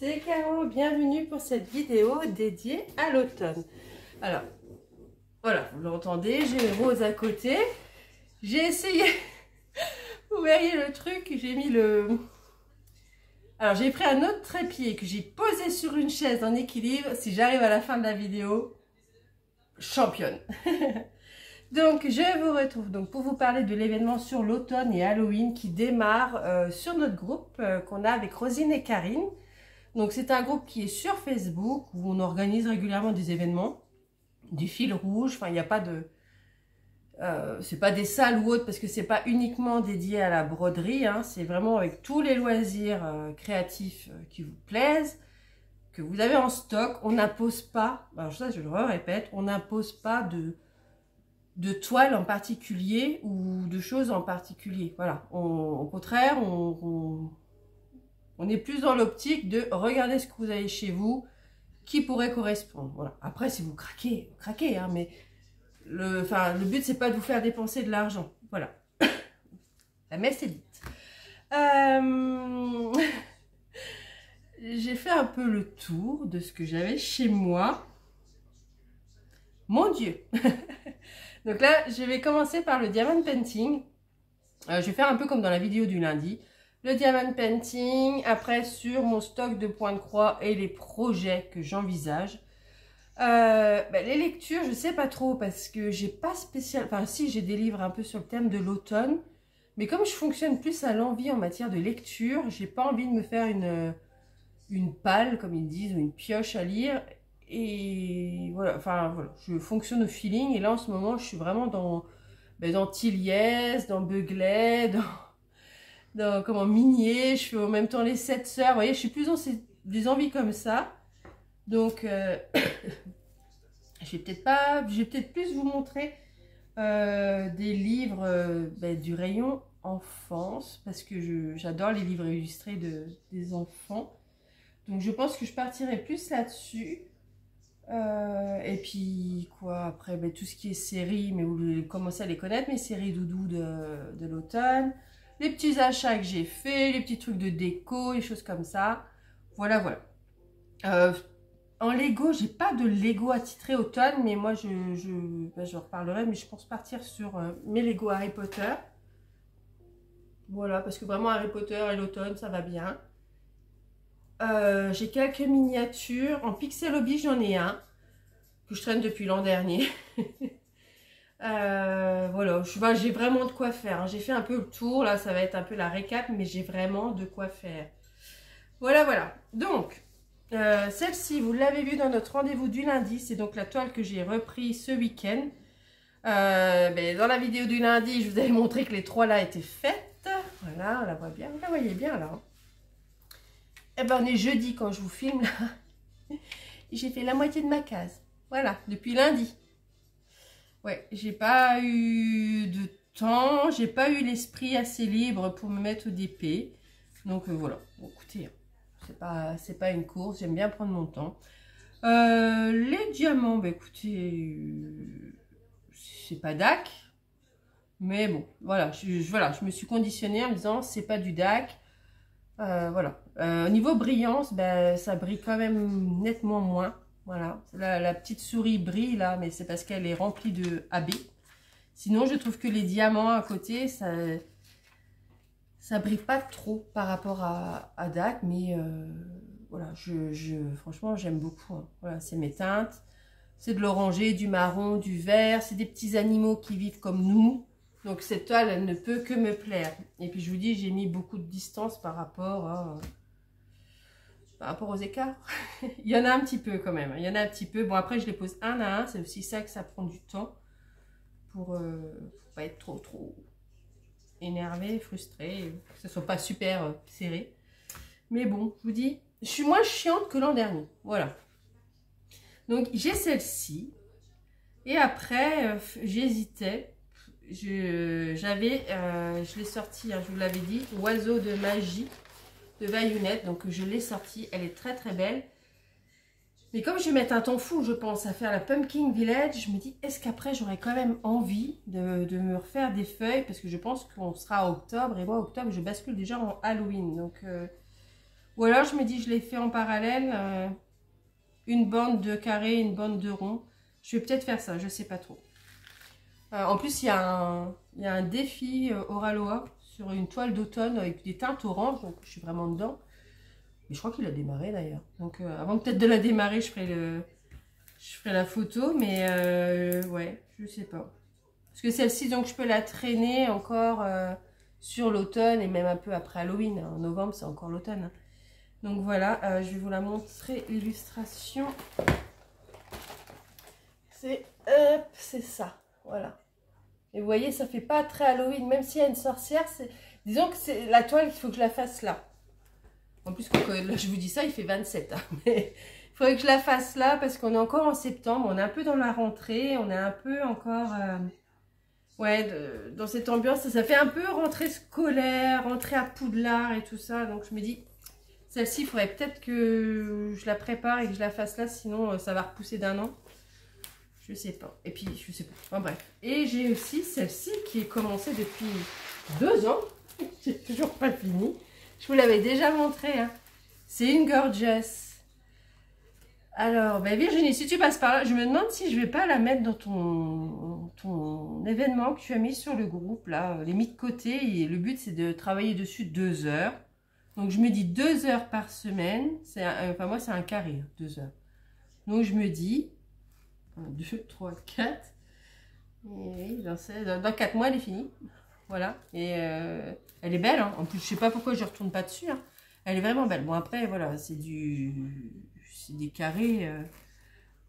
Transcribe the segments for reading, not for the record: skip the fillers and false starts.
c'est Caro, bienvenue pour cette vidéo dédiée à l'automne. Alors, voilà, vous l'entendez, j'ai les roses à côté. J'ai essayé, vous verriez le truc, j'ai mis le... Alors, j'ai pris un autre trépied que j'ai posé sur une chaise en équilibre. Si j'arrive à la fin de la vidéo, championne. Donc, je vous retrouve donc pour vous parler de l'événement sur l'automne et Halloween qui démarre sur notre groupe qu'on a avec Rosine et Karine. Donc, c'est un groupe qui est sur Facebook où on organise régulièrement des événements, du fil rouge. Enfin, il n'y a pas de... c'est pas des salles ou autres parce que c'est pas uniquement dédié à la broderie. Hein, c'est vraiment avec tous les loisirs créatifs qui vous plaisent, que vous avez en stock. On n'impose pas, alors ça je le répète, on n'impose pas de toile en particulier ou de choses en particulier. Voilà, au contraire, on est plus dans l'optique de regarder ce que vous avez chez vous qui pourrait correspondre. Voilà. Après, si vous craquez, vous craquez, hein, mais le but, c'est pas de vous faire dépenser de l'argent. Voilà. La messe est dite. J'ai fait un peu le tour de ce que j'avais chez moi. Mon Dieu. Donc là, je vais commencer par le diamond painting. Je vais faire un peu comme dans la vidéo du lundi. Le diamond painting, après sur mon stock de points de croix et les projets que j'envisage. Les lectures, je sais pas trop parce que j'ai pas spécial... Enfin si, j'ai des livres un peu sur le thème de l'automne. Mais comme je fonctionne plus à l'envie en matière de lecture, j'ai pas envie de me faire une palle, comme ils disent, ou une pioche à lire. Et voilà, enfin voilà, je fonctionne au feeling. Et là en ce moment, je suis vraiment dans Tilliès, dans Beuglet, dans comment Minier. Je fais en même temps les 7 sœurs. Vous voyez, je suis plus dans des envies comme ça. Donc, je vais peut-être plus vous montrer des livres du rayon enfance, parce que j'adore les livres illustrés des enfants. Donc, je pense que je partirai plus là-dessus. Et puis, quoi, après, tout ce qui est séries, mais vous commencez à les connaître, mes séries doudou de l'automne. Les petits achats que j'ai fait, les petits trucs de déco, les choses comme ça. Voilà, voilà. En Lego, j'ai pas de Lego attitré automne, mais moi je reparlerai, mais je pense partir sur mes Lego Harry Potter. Voilà, parce que vraiment Harry Potter et l'automne, ça va bien. J'ai quelques miniatures. En Pixel Hobby, j'en ai un, que je traîne depuis l'an dernier. Voilà, j'ai vraiment de quoi faire. Hein. J'ai fait un peu le tour, là ça va être un peu la récap, mais j'ai vraiment de quoi faire. Voilà, voilà. Donc... celle-ci, vous l'avez vu dans notre rendez-vous du lundi, c'est donc la toile que j'ai repris ce week-end. Dans la vidéo du lundi, je vous avais montré que les trois là étaient faites. Voilà, on la voit bien, vous la voyez bien là. Et ben on est jeudi quand je vous filme là. J'ai fait la moitié de ma case. Voilà, depuis lundi. Ouais, j'ai pas eu de temps, j'ai pas eu l'esprit assez libre pour me mettre au DP. Donc voilà, bon, écoutez... C'est pas une course, j'aime bien prendre mon temps. Les diamants, écoutez, c'est pas DAC. Mais bon, voilà, je me suis conditionnée en me disant, c'est pas du DAC. Voilà. Au niveau brillance, ça brille quand même nettement moins. Voilà, la petite souris brille là, mais c'est parce qu'elle est remplie de AB. Sinon, je trouve que les diamants à côté, ça brille pas trop par rapport à DAC, mais voilà, franchement, j'aime beaucoup. Hein. Voilà, c'est mes teintes. C'est de l'orangé, du marron, du vert. C'est des petits animaux qui vivent comme nous. Donc, cette toile, elle ne peut que me plaire. Et puis, je vous dis, j'ai mis beaucoup de distance par rapport aux écarts. Il y en a un petit peu quand même. Il y en a un petit peu. Bon, après, je les pose un à un. C'est aussi ça que ça prend du temps pour pas être trop énervé, frustré, que ce soit pas super serré. Mais bon, je vous dis, je suis moins chiante que l'an dernier. Voilà. Donc, j'ai celle-ci. Et après, j'hésitais. Je l'ai sortie, hein, je vous l'avais dit, Oiseau de magie de Vaillunette. Donc, je l'ai sortie. Elle est très, très belle. Mais comme je vais mettre un temps fou, je pense, à faire la Pumpkin Village, je me dis, est-ce qu'après, j'aurais quand même envie de me refaire des feuilles? Parce que je pense qu'on sera à octobre. Et moi, octobre, je bascule déjà en Halloween. Donc, Ou alors je me dis je les fais en parallèle, une bande de carré, une bande de rond. Je vais peut-être faire ça, je sais pas trop. En plus il y a un défi Oraloa sur une toile d'automne avec des teintes oranges, donc je suis vraiment dedans. Mais je crois qu'il a démarré d'ailleurs. Donc avant peut-être de la démarrer, je ferai la photo, mais ouais, je sais pas. Parce que celle-ci, donc je peux la traîner encore sur l'automne et même un peu après Halloween. En novembre, c'est encore l'automne. Donc voilà, je vais vous la montrer, l'illustration. C'est ça, voilà. Et vous voyez, ça fait pas très Halloween, même s'il y a une sorcière. Disons que c'est la toile, il faut que je la fasse là. En plus, là, je vous dis ça, il fait 27. Hein, mais il faudrait que je la fasse là parce qu'on est encore en septembre. On est un peu dans la rentrée. On est un peu encore ouais, dans cette ambiance. Ça fait un peu rentrée scolaire, rentrée à Poudlard et tout ça. Donc, je me dis, celle-ci, il faudrait peut-être que je la prépare et que je la fasse là. Sinon, ça va repousser d'un an. Je sais pas. Et puis, je sais pas. Enfin, bref. Et j'ai aussi celle-ci qui est commencée depuis 2 ans. J'ai toujours pas fini. Je vous l'avais déjà montré. Hein. C'est une Gorgeous. Alors, ben Virginie, si tu passes par là, je me demande si je vais pas la mettre dans ton événement que tu as mis sur le groupe. Là, les mis de côté. Et le but, c'est de travailler dessus 2 heures. Donc, je me dis 2 heures par semaine. Enfin, moi, c'est un carré, 2 heures. Donc, je me dis 1, 2, 3, 4. Et dans 4 mois, elle est finie. Voilà. Et elle est belle. Hein. En plus, je sais pas pourquoi je ne retourne pas dessus. Hein. Elle est vraiment belle. Bon, après, voilà, c'est des carrés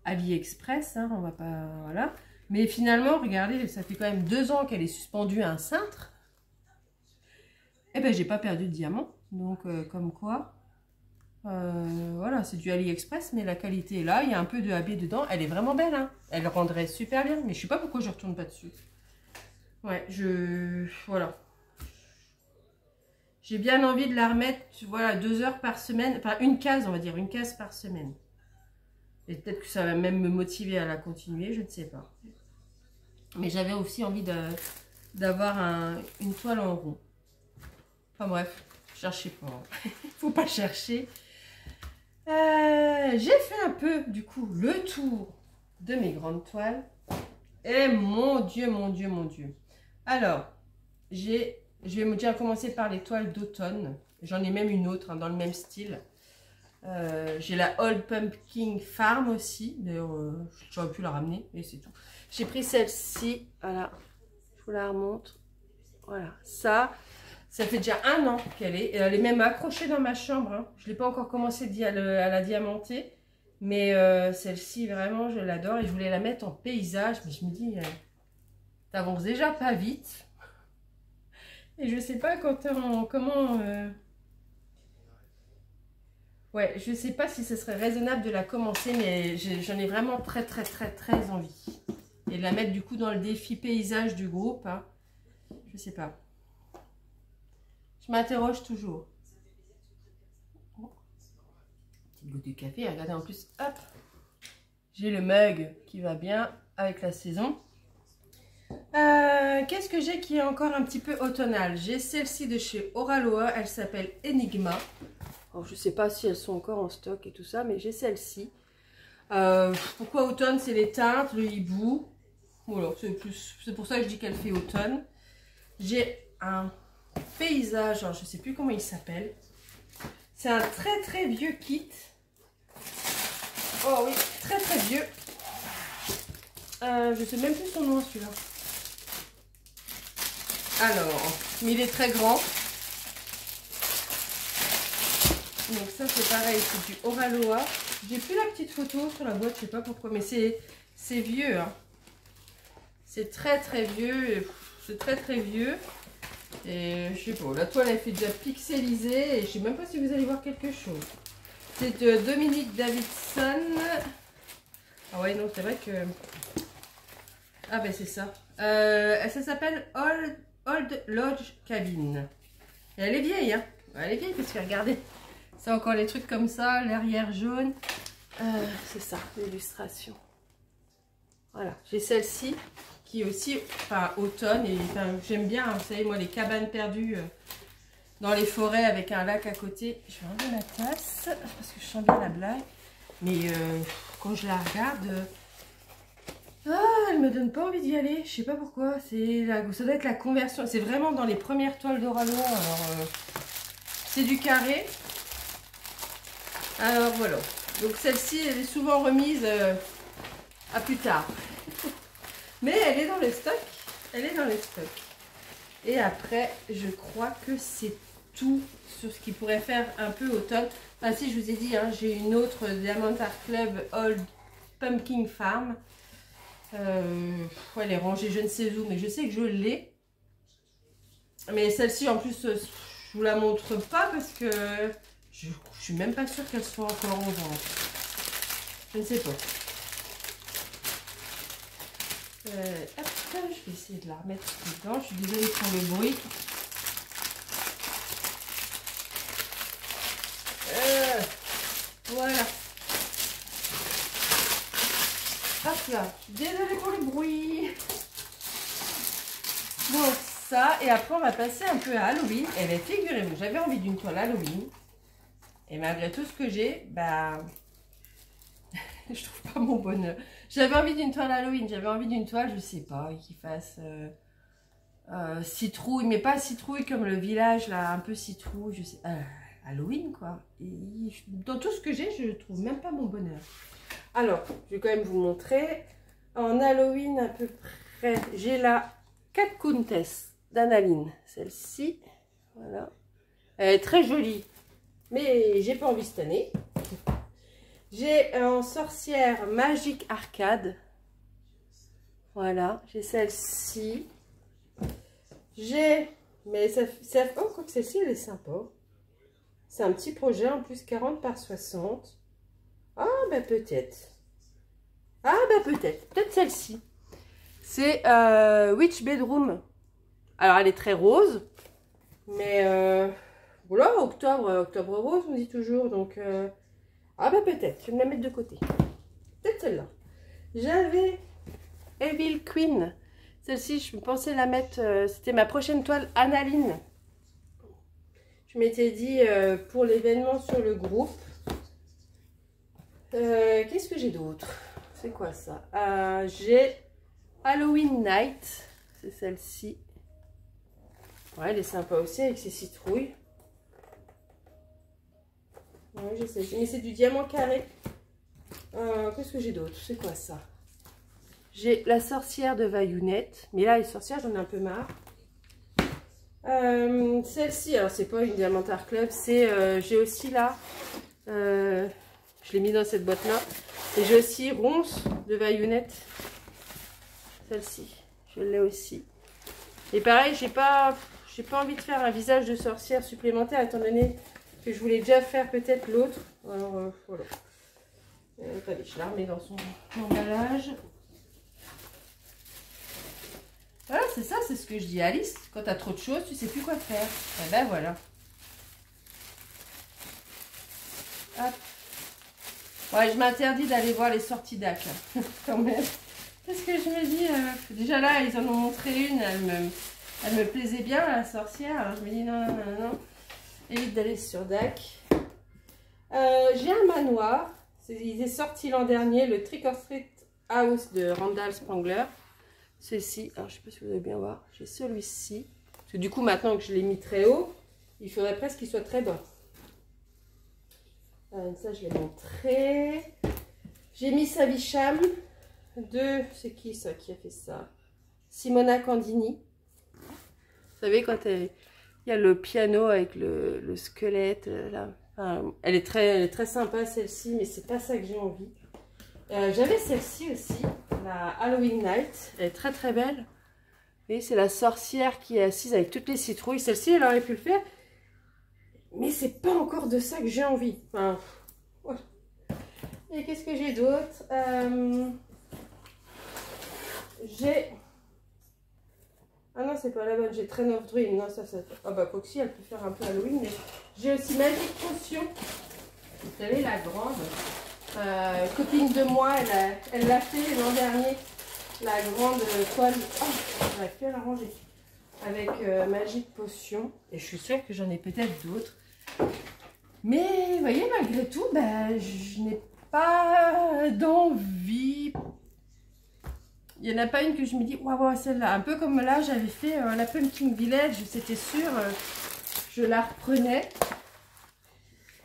AliExpress. Hein, on va pas... Voilà. Mais finalement, regardez, ça fait quand même 2 ans qu'elle est suspendue à un cintre. Eh ben, j'ai pas perdu de diamant. Donc, comme quoi... voilà, c'est du AliExpress, mais la qualité est là. Il y a un peu de AB dedans. Elle est vraiment belle. Hein. Elle rendrait super bien. Mais je sais pas pourquoi je ne retourne pas dessus. Ouais, voilà. J'ai bien envie de la remettre, voilà, 2 heures par semaine. Enfin, une case, on va dire, une case par semaine. Et peut-être que ça va même me motiver à la continuer, je ne sais pas. Mais j'avais aussi envie d'avoir une toile en rond. Enfin bref, cherchez pas. Faut pas chercher. J'ai fait un peu, du coup, le tour de mes grandes toiles. Et mon Dieu, mon Dieu, mon Dieu. Alors, je vais déjà commencer par les toiles d'automne. J'en ai même une autre hein, dans le même style. J'ai la Old Pumpkin Farm aussi. D'ailleurs, j'aurais pu la ramener, mais c'est tout. J'ai pris celle-ci. Voilà, je vous la remontre. Voilà, ça fait déjà 1 an qu'elle est. Elle est même accrochée dans ma chambre. Hein. Je ne l'ai pas encore commencé à la diamanter. Mais celle-ci, vraiment, je l'adore. Et je voulais la mettre en paysage. Mais je me dis, t'avances déjà pas vite. Et je sais pas comment... Ouais, je sais pas si ce serait raisonnable de la commencer. Mais j'en ai vraiment très envie. Et de la mettre du coup dans le défi paysage du groupe. Hein. Je sais pas. Je m'interroge toujours. Petite goutte de café, regardez en plus, hop, j'ai le mug qui va bien avec la saison. Qu'est-ce que j'ai qui est encore un petit peu automnal? J'ai celle-ci de chez Oraloa, elle s'appelle Enigma. Alors, je ne sais pas si elles sont encore en stock et tout ça, mais j'ai celle-ci. Pourquoi automne? C'est les teintes, le hibou. Voilà, c'est pour ça que je dis qu'elle fait automne. J'ai un paysage, alors je ne sais plus comment il s'appelle. C'est un très vieux kit. Oh oui, très vieux. Je ne sais même plus son nom celui-là. Alors, mais il est très grand. Donc ça c'est pareil, c'est du Oraloa. J'ai plus la petite photo sur la boîte, je sais pas pourquoi, mais c'est vieux. Hein. C'est très vieux. C'est très vieux. Et je sais pas, la toile elle fait déjà pixelisée et je sais même pas si vous allez voir quelque chose. C'est de Dominique Davidson. Ah ouais, non, c'est vrai que... Ah ben c'est ça. Ça s'appelle Old Lodge Cabin. Et elle est vieille, hein. Elle est vieille parce que regardez, c'est encore les trucs comme ça, l'arrière jaune. C'est ça, l'illustration. Voilà, j'ai celle-ci qui est aussi, enfin, automne. Et enfin, j'aime bien, hein, vous savez, moi, les cabanes perdues, dans les forêts avec un lac à côté. Je vais enlever ma tasse parce que je sens bien la blague. Mais quand je la regarde, elle me donne pas envie d'y aller. Je sais pas pourquoi. Ça doit être la conversion. C'est vraiment dans les premières toiles d'Orano. Alors, c'est du carré. Alors voilà. Donc celle-ci, elle est souvent remise à plus tard. Mais elle est dans les stocks. Elle est dans les stocks. Et après, je crois que c'est tout sur ce qui pourrait faire un peu automne. Ah si, je vous ai dit, hein, j'ai une autre Diamond Art Club Old Pumpkin Farm. Elle est rangée je ne sais où, mais je sais que je l'ai. Mais celle-ci, en plus, je vous la montre pas parce que je suis même pas sûre qu'elle soit encore en vente. Je ne sais pas. Hop, je vais essayer de la remettre dedans. Je suis désolée pour le bruit. Voilà. Hop là. Désolée pour le bruit. Bon, ça. Et après, on va passer un peu à Halloween. Et bien, figurez-vous, j'avais envie d'une toile Halloween. Et malgré tout ce que j'ai, bah... je trouve pas mon bonheur. J'avais envie d'une toile Halloween. J'avais envie d'une toile, je sais pas, qui fasse citrouille. Mais pas citrouille comme le village, là. Un peu citrouille, je sais... Halloween, quoi. Et dans tout ce que j'ai, je trouve même pas mon bonheur. Alors, je vais quand même vous montrer. En Halloween, à peu près, j'ai la Cat Countess d'Analine. Celle-ci, voilà. Elle est très jolie, mais j'ai pas envie cette année. J'ai en sorcière Magic Arcade. Voilà, j'ai celle-ci. J'ai... Mais ça... Oh, quoi que celle-ci, elle est sympa. C'est un petit projet, en plus 40 par 60. Ah, ben peut-être. Ah, ben peut-être. Peut-être celle-ci. C'est Witch Bedroom. Alors, elle est très rose. Mais, voilà, octobre rose, on dit toujours. Donc, ah, ben peut-être. Je vais me la mettre de côté. Peut-être celle-là. J'avais Evil Queen. Celle-ci, je pensais la mettre... C'était ma prochaine toile Analine. Je m'étais dit pour l'événement sur le groupe. Qu'est-ce que j'ai d'autre? C'est quoi ça? J'ai Halloween Night. C'est celle-ci. Ouais, elle est sympa aussi avec ses citrouilles. Ouais, je sais. Mais c'est du diamant carré. Qu'est-ce que j'ai d'autre? C'est quoi ça? J'ai la sorcière de Vaillunette. Mais là, les sorcières, j'en ai un peu marre. Celle-ci, alors c'est pas une Diamond Art Club, c'est j'ai aussi là, je l'ai mis dans cette boîte là, et j'ai aussi Ronce de Vaillunette, celle-ci, je l'ai aussi. Et pareil, j'ai pas envie de faire un visage de sorcière supplémentaire étant donné que je voulais déjà faire peut-être l'autre. Alors voilà. Allez, je la remets dans son emballage. Voilà, c'est ça, c'est ce que je dis à Alice. Quand tu as trop de choses, tu sais plus quoi faire. Et ben voilà. Hop. Ouais, je m'interdis d'aller voir les sorties d'AC. Quand même. Qu'est-ce que je me dis déjà là, ils en ont montré une. Elle me plaisait bien, la sorcière. Alors je me dis non. Évite d'aller sur DAC. J'ai un manoir. Il est sorti l'an dernier, le Trick or Treat House de Randall Spangler. Ceci, alors je ne sais pas si vous allez bien voir, j'ai celui-ci. Parce que du coup, maintenant que je l'ai mis très haut, il faudrait presque qu'il soit très bas. Ça, je l'ai montré. J'ai mis Savisham de... C'est qui ça qui a fait ça? Simona Candini. Vous savez, quand il y a le piano avec le squelette, là. Enfin, elle est très sympa, celle-ci, mais c'est pas ça que j'ai envie. J'avais celle-ci aussi, la Halloween Night. Elle est très très belle. Et c'est la sorcière qui est assise avec toutes les citrouilles. Celle-ci, elle aurait pu le faire. Mais c'est pas encore de ça que j'ai envie. Enfin, voilà. Et qu'est-ce que j'ai d'autre? J'ai... Ah non, c'est pas la bonne. J'ai Train of Dream. Non, ça... Ah bah, Coxy, elle peut faire un peu Halloween. Mais j'ai aussi Magic Potion. Vous savez, la grande. Copine de moi, elle l'a fait l'an dernier. La grande toile. Oh, j'aurais pu la ranger. avec Magic Potion. Et je suis sûre que j'en ai peut-être d'autres. Mais vous voyez, malgré tout, ben, je n'ai pas d'envie. Il n'y en a pas une que je me dis, waouh, celle-là. Un peu comme là, j'avais fait la Pumpkin Village, c'était sûr, je la reprenais.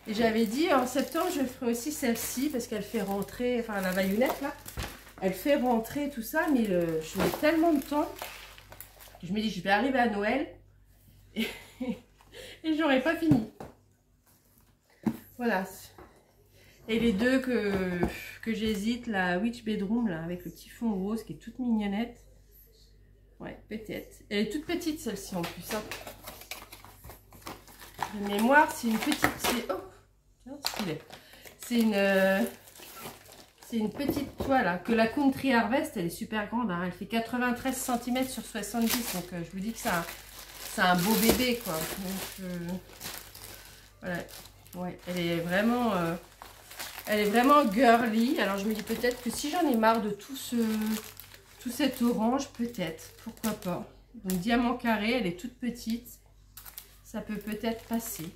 Et j'avais dit, en septembre, je ferai aussi celle-ci, parce qu'elle fait rentrer, enfin la baïonnette là, elle fait rentrer tout ça, mais je mets tellement de temps, que je me dis, je vais arriver à Noël, et, et j'aurai pas fini. Voilà. Et les deux que j'hésite, la Witch Bedroom, là, avec le petit fond rose, qui est toute mignonnette. Ouais, peut-être. Elle est toute petite, celle-ci, en plus. Hein. De mémoire, c'est une petite... Oh, tiens, stylé. C'est une petite toile, hein, que la Country Harvest, elle est super grande. Hein, elle fait 93 cm sur 70, donc je vous dis que c'est un beau bébé, quoi. Donc, voilà. Ouais, elle est vraiment girly. Alors je me dis peut-être que si j'en ai marre de tout cet orange, peut-être, pourquoi pas. Donc diamant carré, elle est toute petite. Ça peut peut-être passer.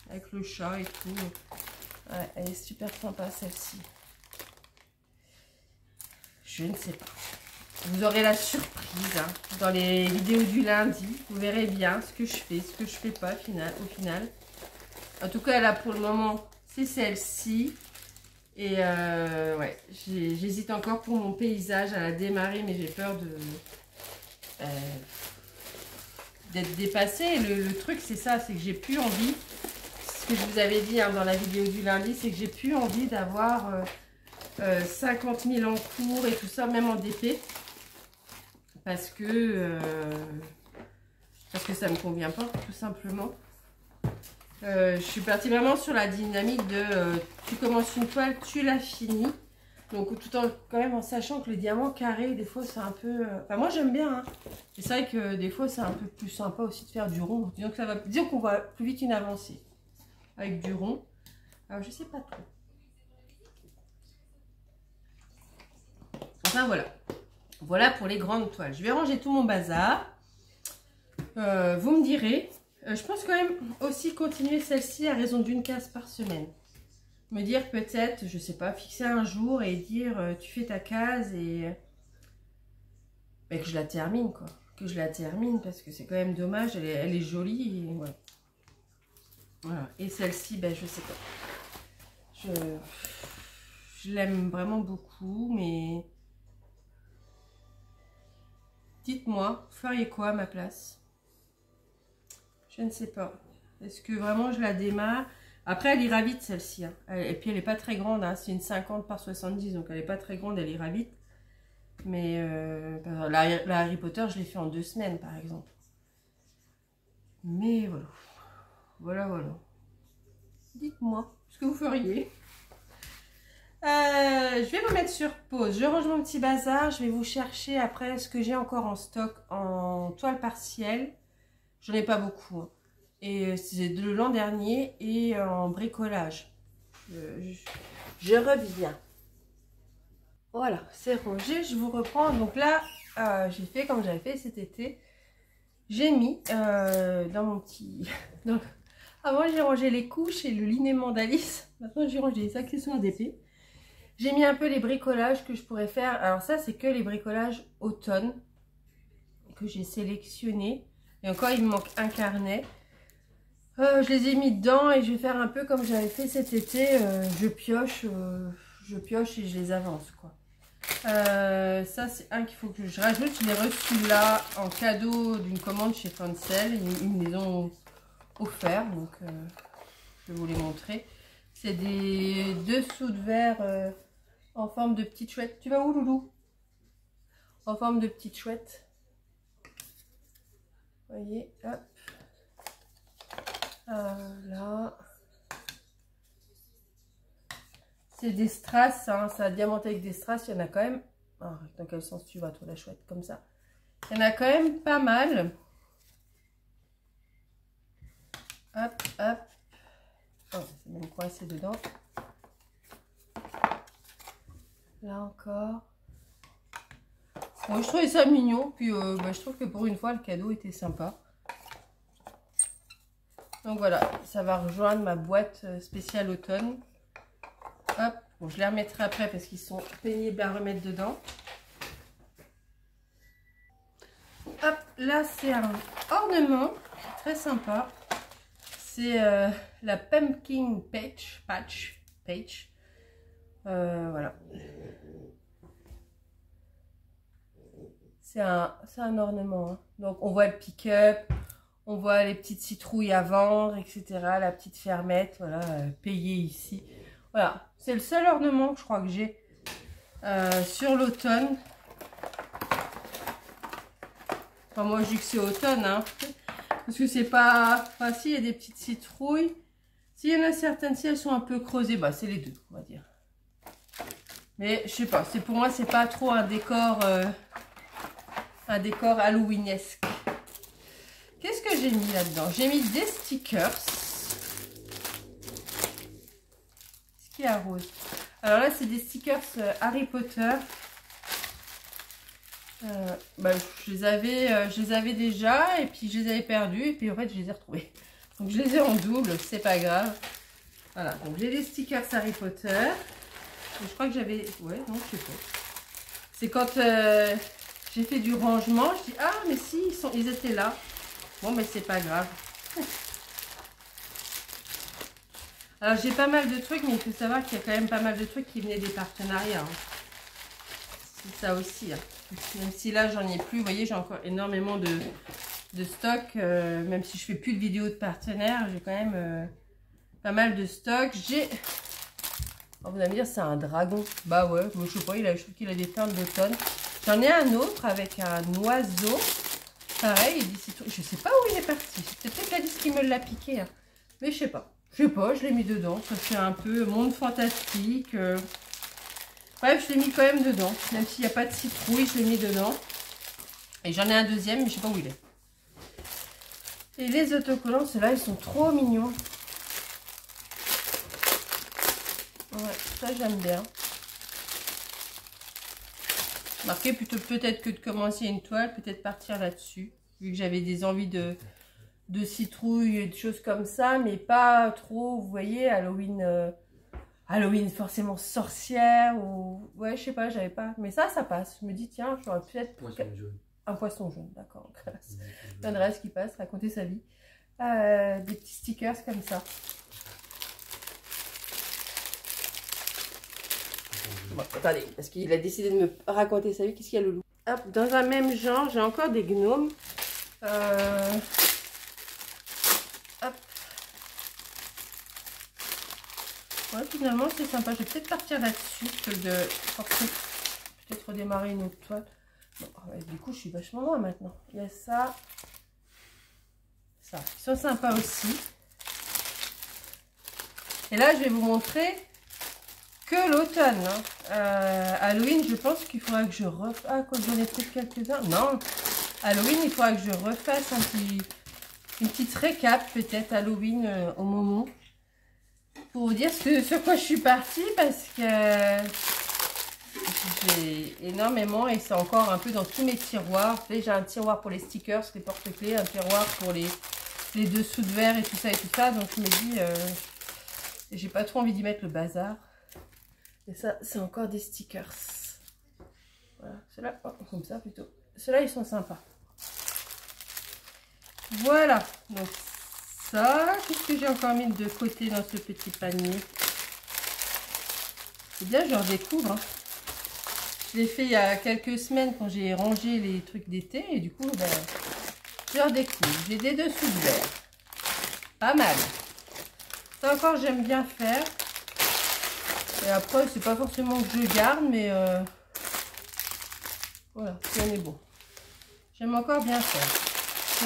Avec le chat et tout. Ouais, elle est super sympa celle-ci. Je ne sais pas. Vous aurez la surprise hein, dans les vidéos du lundi. Vous verrez bien ce que je fais, ce que je fais pas au final. En tout cas, là, pour le moment, c'est celle-ci. Et ouais, j'hésite encore pour mon paysage à la démarrer, mais j'ai peur d'être dépassée. Le truc, c'est ça, c'est que j'ai plus envie. Ce que je vous avais dit hein, dans la vidéo du lundi, c'est que j'ai plus envie d'avoir 50 000 en cours et tout ça, même en DP. Parce que ça me convient pas, tout simplement. Je suis partie vraiment sur la dynamique de tu commences une toile, tu la finis. Donc tout en quand même en sachant que le diamant carré, des fois c'est un peu... Enfin moi j'aime bien. Hein. C'est vrai que des fois c'est un peu plus sympa aussi de faire du rond. Disons qu'on voit plus vite une avancée avec du rond. Alors je sais pas trop. Enfin voilà. Voilà pour les grandes toiles. Je vais ranger tout mon bazar. Vous me direz... je pense quand même aussi continuer celle-ci à raison d'une case par semaine. Me dire peut-être, je sais pas, fixer un jour et dire tu fais ta case et que je la termine quoi. Que je la termine parce que c'est quand même dommage, elle est jolie. Et, ouais. Voilà. Et celle-ci, ben je sais pas. Je l'aime vraiment beaucoup, mais dites-moi, vous feriez quoi à ma place? Je ne sais pas. Est-ce que vraiment je la démarre? Après, elle ira vite celle-ci. Hein. Et puis, elle n'est pas très grande. Hein. C'est une 50 par 70. Donc, elle n'est pas très grande. Elle ira vite. Mais la Harry Potter, je l'ai fait en 2 semaines, par exemple. Mais voilà. Voilà. Dites-moi ce que vous feriez. Je vais vous mettre sur pause. Je range mon petit bazar. Je vais vous chercher après ce que j'ai encore en stock en toile partielle. J'en ai pas beaucoup. Hein. Et c'est de l'an dernier et en bricolage. Je reviens. Voilà, c'est rangé. Je vous reprends. Donc là, j'ai fait comme j'avais fait cet été. J'ai mis dans mon petit... Avant, j'ai rangé les couches et le linément d'Alice. Maintenant, j'ai rangé les accessoires d'épée. J'ai mis un peu les bricolages que je pourrais faire. Alors ça, c'est que les bricolages automne que j'ai sélectionnés. Et encore, il me manque un carnet. Je les ai mis dedans et je vais faire un peu comme j'avais fait cet été. Je pioche et je les avance, quoi. Ça, c'est un qu'il faut que je rajoute. Je l'ai reçu là en cadeau d'une commande chez Fancel. Ils me les ont offert, donc je vais vous les montrer. C'est des dessous de verre en forme de petite chouette. Tu vas où, Loulou? En forme de petite chouette. Vous voyez, hop. Là. C'est des strass, hein, ça a diamanté avec des strass. Il y en a quand même. Oh, dans quel sens tu vas, toi, la chouette, comme ça? Il y en a quand même pas mal. Hop. Oh, c'est même coincé dedans. Là encore. Bon, je trouvais ça mignon. Puis bah, je trouve que pour une fois, le cadeau était sympa. Donc voilà, ça va rejoindre ma boîte spéciale automne. Hop, bon, je les remettrai après parce qu'ils sont pénibles à remettre dedans. Hop, là c'est un ornement très sympa. C'est la Pumpkin Patch. Voilà. C'est un ornement. Hein. Donc on voit le pick-up. On voit les petites citrouilles à vendre, etc. La petite fermette, voilà, payée ici. Voilà, c'est le seul ornement que je crois que j'ai sur l'automne. Enfin, moi, je dis que c'est automne, hein. Parce que c'est pas... Enfin, si, il y a des petites citrouilles. S'il y en a certaines, si elles sont un peu creusées, bah, c'est les deux, on va dire. Mais, je sais pas, pour moi, c'est pas trop un décor halloweenesque. Qu'est-ce que j'ai mis là-dedans? J'ai mis des stickers. Ce qui est à rose. Alors là, c'est des stickers Harry Potter. Bah, je les avais déjà et puis je les avais perdus et puis en fait, je les ai retrouvés. Donc, je les ai en double, c'est pas grave. Voilà, donc j'ai des stickers Harry Potter. Et je crois que j'avais... Ouais, non, je sais pas. C'est quand j'ai fait du rangement, je dis, ah, mais si, ils étaient là. Bon, mais c'est pas grave. Alors, j'ai pas mal de trucs, mais il faut savoir qu'il y a quand même pas mal de trucs qui venaient des partenariats. Hein. C'est ça aussi. Hein. Même si là, j'en ai plus. Vous voyez, j'ai encore énormément de stock. Même si je fais plus de vidéos de partenaires, j'ai quand même pas mal de stock. Oh, vous allez me dire, c'est un dragon. Bah ouais, je sais pas, je trouve qu'il a des teintes d'automne. J'en ai un autre avec un oiseau. Pareil, je sais pas où il est parti. C'est peut-être la disque qui me l'a piqué. Hein. Mais je sais pas. Je l'ai mis dedans. Ça fait un peu monde fantastique. Bref, je l'ai mis quand même dedans. Même s'il n'y a pas de citrouille, je l'ai mis dedans. Et j'en ai un deuxième, mais je sais pas où il est. Et les autocollants, ceux-là, ils sont trop mignons. Ouais, ça j'aime bien. Marqué plutôt peut-être que de commencer une toile, peut-être partir là-dessus. Vu que j'avais des envies de citrouilles et de choses comme ça, mais pas trop, vous voyez, Halloween, Halloween forcément sorcière ou... Ouais, je sais pas, j'avais pas... Mais ça passe. Je me dis, tiens, j'aurais peut-être... Poisson jaune. Un poisson jaune, d'accord. L'adresse qui passe, raconter sa vie. Des petits stickers comme ça. Bon, attendez, parce qu'il a décidé de me raconter sa vie. Qu'est-ce qu'il y a, Loulou? Hop, dans un même genre, j'ai encore des gnomes. Hop. Ouais, finalement, c'est sympa. Je vais peut-être partir là-dessus. Peut-être redémarrer une autre toile. Bon, ouais, du coup, je suis vachement loin maintenant. Il y a ça. Ça. Ils sont sympas aussi. Et là, je vais vous montrer que l'automne. Hein. Halloween, je pense qu'il faudra que je refasse... Ah, quoi, j'en ai peut-être quelques-uns. Non. Halloween, il faudra que je refasse une petite récap, peut-être, Halloween au moment. Pour vous dire sur quoi je suis partie, parce que j'ai énormément et c'est encore un peu dans tous mes tiroirs. J'ai un tiroir pour les stickers, les porte-clés, un tiroir pour les dessous de verre et tout ça. Donc je me dis, j'ai pas trop envie d'y mettre le bazar. Et ça, c'est encore des stickers. Voilà, ceux-là, oh, comme ça plutôt. Ceux-là, ils sont sympas. Voilà, donc ça, qu'est-ce que j'ai encore mis de côté dans ce petit panier? C'est bien, je redécouvre. Hein. Je l'ai fait il y a quelques semaines quand j'ai rangé les trucs d'été et du coup, ben, je redécouvre. J'ai des dessous de verre. Pas mal. Ça encore, j'aime bien faire. Et après, c'est pas forcément que je garde, mais voilà, c'est on est beau. J'aime encore bien faire.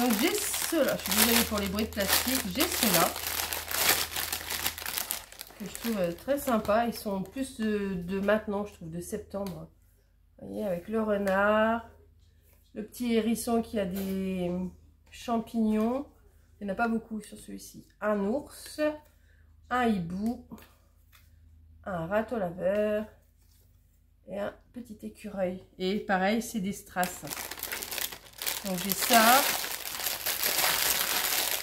Donc j'ai ceux-là. Je suis désolée pour les bruits de plastique. J'ai ceux-là. Que je trouve très sympa. Ils sont plus de maintenant, je trouve, de septembre. Vous voyez, avec le renard, le petit hérisson qui a des champignons. Il n'y en a pas beaucoup sur celui-ci. Un ours, un hibou, un râteau laveur et un petit écureuil. Et pareil, c'est des strass. Donc j'ai ça.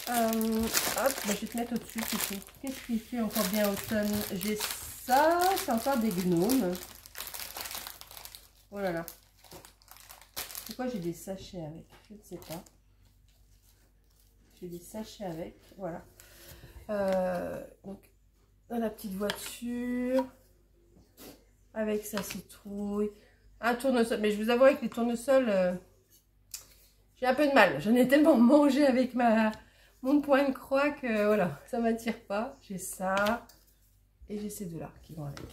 Hop, bah, je vais te mettre au-dessus. Qu'est-ce qui fait encore bien automne? J'ai ça, c'est encore des gnomes. Oh là là. Pourquoi j'ai des sachets avec? Je ne sais pas. J'ai des sachets avec, voilà. Donc, dans la petite voiture, avec sa citrouille, un tournesol. Mais je vous avoue, avec les tournesols, j'ai un peu de mal. J'en ai tellement mangé avec mon point de croix que voilà, ça ne m'attire pas. J'ai ça et j'ai ces deux-là qui vont avec.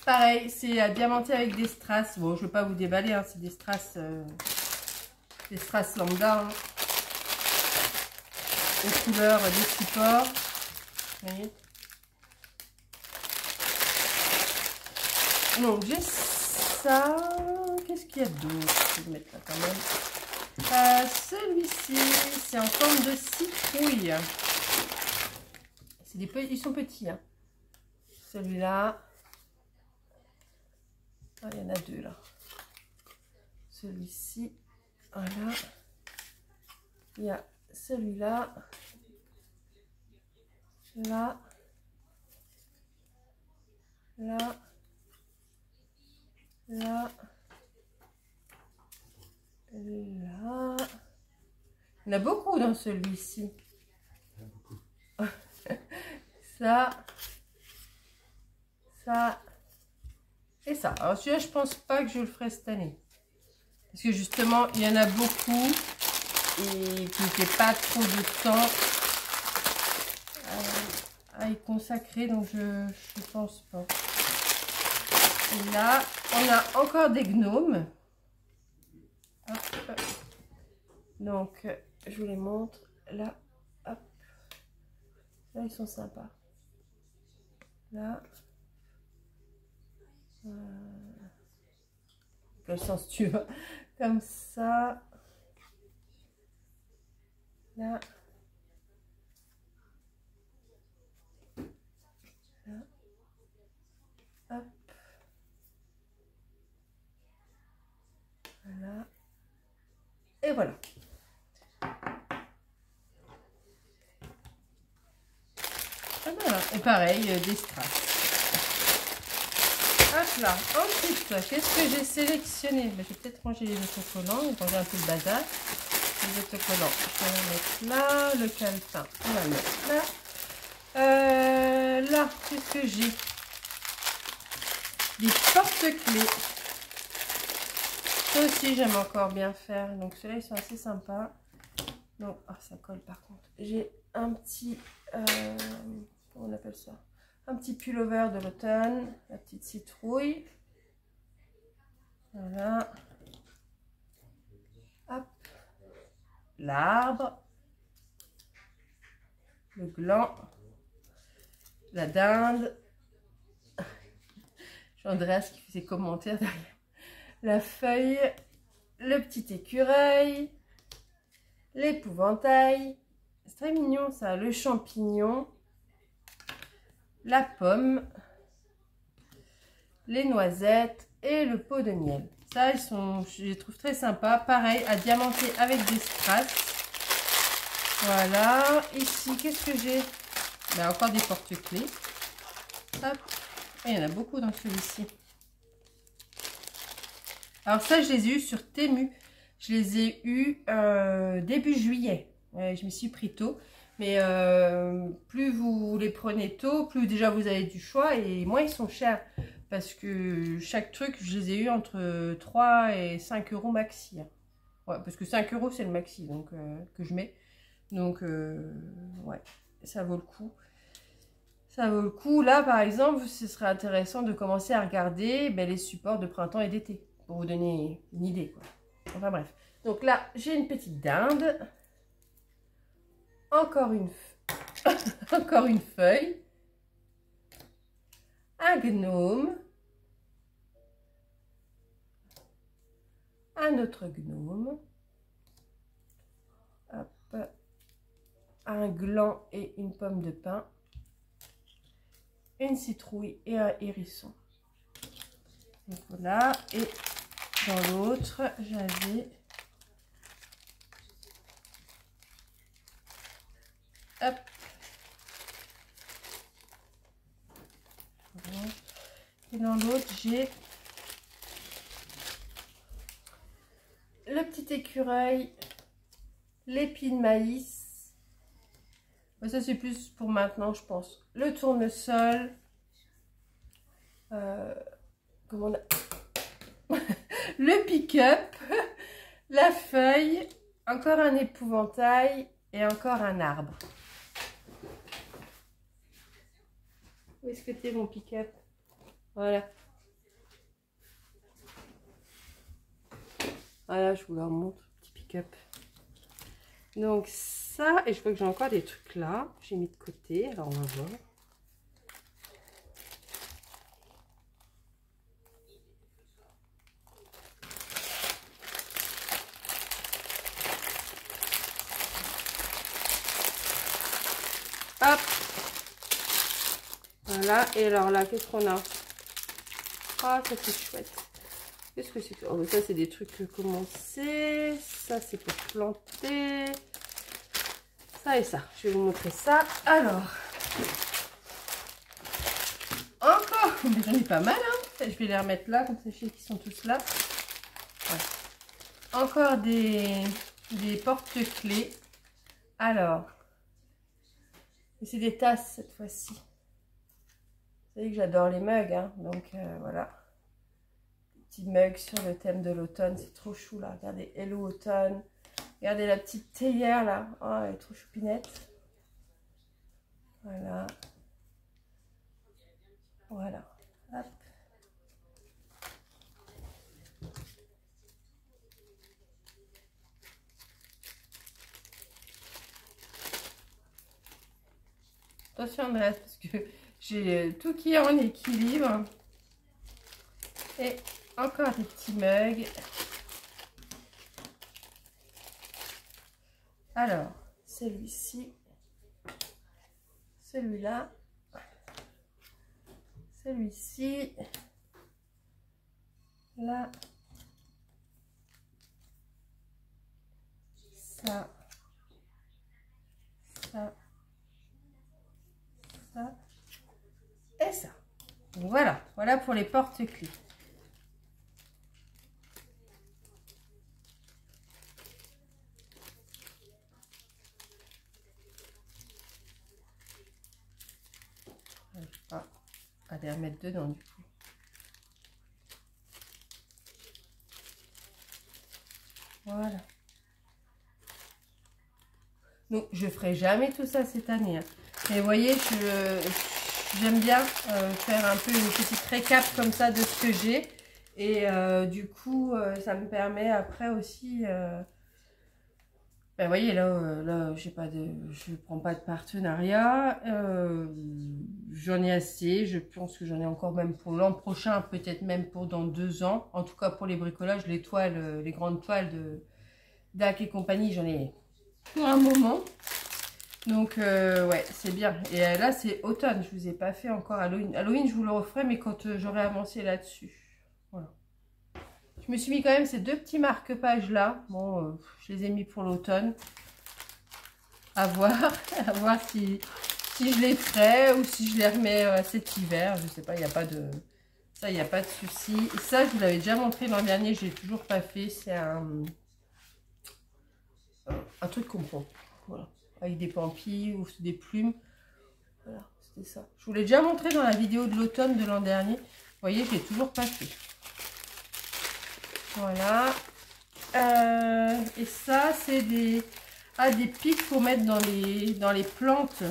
Pareil, c'est à diamanter avec des strass. Bon, je ne vais pas vous déballer, hein, c'est des strass lambda. Hein. Aux couleurs des supports. Vous voyez. Donc j'ai ça. Qu'est-ce qu'il y a d'autre? Je vais le mettre là quand même. Celui-ci, c'est en forme de citrouille. Ils sont petits. Hein. Celui-là. Ah, il y en a deux là. Celui-ci. Voilà. Il y a celui-là. Là. Là. Là. Là. Il y en a beaucoup dans celui-ci. Ça. Ça. Et ça. Alors celui-là, je pense pas que je le ferai cette année. Parce que justement, il y en a beaucoup. Et qui n'était pas trop de temps à y consacrer, donc je pense pas. Et là, on a encore des gnomes. Hop. Donc, je vous les montre. Là, hop. Là, ils sont sympas. Là. Quel sens tu veux? Comme ça. Là. Là. Hop. Voilà. Et voilà. Voilà. Et pareil, des strass. Hop là. Ensuite, qu'est-ce que j'ai sélectionné? Je vais peut-être ranger les autocollants. On va un peu le bazar. Les autocollants, je vais les mettre là. Le calepin, on va le mettre là. Là, qu'est-ce que j'ai? Des porte-clés. Ça aussi, j'aime encore bien faire. Donc, ceux-là, ils sont assez sympas. Donc, oh, ça colle par contre. J'ai un petit... comment on appelle ça? Un petit pullover de l'automne. La petite citrouille. Voilà. Hop. L'arbre. Le gland. La dinde. J'ai Andreas qui fait ses commentaires derrière. La feuille. Le petit écureuil. L'épouvantail. C'est très mignon ça. Le champignon. La pomme. Les noisettes. Et le pot de miel. Ça, je les trouve très sympas. Pareil, à diamanter avec des strass. Voilà. Ici, qu'est-ce que j'ai? Ben, encore des porte-clés. Hop. Et il y en a beaucoup dans celui-ci. Alors ça, je les ai eus sur Temu. Je les ai eus début juillet. Ouais, je m'y suis pris tôt. Mais plus vous les prenez tôt, plus déjà vous avez du choix. Et moins ils sont chers. Parce que chaque truc, je les ai eus entre 3 et 5 euros maxi. Ouais, parce que 5 euros, c'est le maxi donc, que je mets. Donc, ouais, ça vaut le coup. Ça vaut le coup. Là, par exemple, ce serait intéressant de commencer à regarder les supports de printemps et d'été. Pour vous donner une idée, quoi. Enfin, bref. Donc là, j'ai une petite dinde. Encore une, encore une feuille. Un gnome. Un autre gnome. Hop. Un gland et une pomme de pin. Une citrouille et un hérisson. Donc voilà, et dans l'autre, j'avais... Hop. Voilà. Et dans l'autre, j'ai le petit écureuil, l'épi de maïs. Ça, c'est plus pour maintenant, je pense. Le tournesol. Comment on a... le pick-up. La feuille. Encore un épouvantail. Et encore un arbre. Où est-ce que t'es, mon pick-up? Voilà. Voilà, je vous le remontre, petit pick-up. Donc ça, et je vois que j'ai encore des trucs là. J'ai mis de côté, alors on va voir. Hop. Voilà, et alors là, qu'est-ce qu'on a? Ah, ça c'est chouette. Qu'est-ce que c'est que... Oh, ça, c'est des trucs commencés. Ça, c'est pour planter. Ça et ça. Je vais vous montrer ça. Alors, encore, mais j'en ai pas mal, hein. Je vais les remettre là, comme ça, je sais qu'ils sont tous là. Voilà. Encore des porte-clés. Alors, c'est des tasses cette fois-ci. Vous savez que j'adore les mugs, hein, donc voilà. Petit mug sur le thème de l'automne, c'est trop chou là. Regardez, Hello Automne. Regardez la petite théière là. Oh, elle est trop choupinette. Voilà. Voilà. Hop. Attention Andreas, parce que j'ai tout qui est en équilibre. Et encore des petits mugs. Alors, celui-ci, celui-là, celui-ci, là, ça, ça, ça et ça. Donc voilà, voilà pour les porte-clés. À les remettre dedans du coup. Voilà. Donc je ferai jamais tout ça cette année, hein. Mais vous voyez, j'aime bien faire un peu une petite récap comme ça de ce que j'ai. Et du coup, ça me permet après aussi... Ben, vous voyez, là je prends pas de partenariat. J'en ai assez. Je pense que j'en ai encore même pour l'an prochain, peut-être même pour dans 2 ans. En tout cas, pour les bricolages, les toiles, les grandes toiles de DAC et compagnie, j'en ai pour un moment. Donc, ouais, c'est bien. Et là, c'est automne. Je vous ai pas fait encore Halloween. Halloween, je vous le referai, mais quand j'aurai avancé là-dessus. Voilà. Je me suis mis quand même ces 2 petits marque-pages là. Bon, je les ai mis pour l'automne. À voir si je les ferai ou si je les remets cet hiver. Je sais pas, il n'y a pas de... Ça, il n'y a pas de souci. Et ça, je vous l'avais déjà montré l'an dernier. Je l'ai toujours pas fait. C'est un truc qu'on prend. Voilà. Avec des pampilles ou des plumes. Voilà, c'était ça. Je vous l'ai déjà montré dans la vidéo de l'automne de l'an dernier. Vous voyez, je l'ai toujours pas fait. Voilà. Et ça, c'est des pics pour mettre dans les plantes.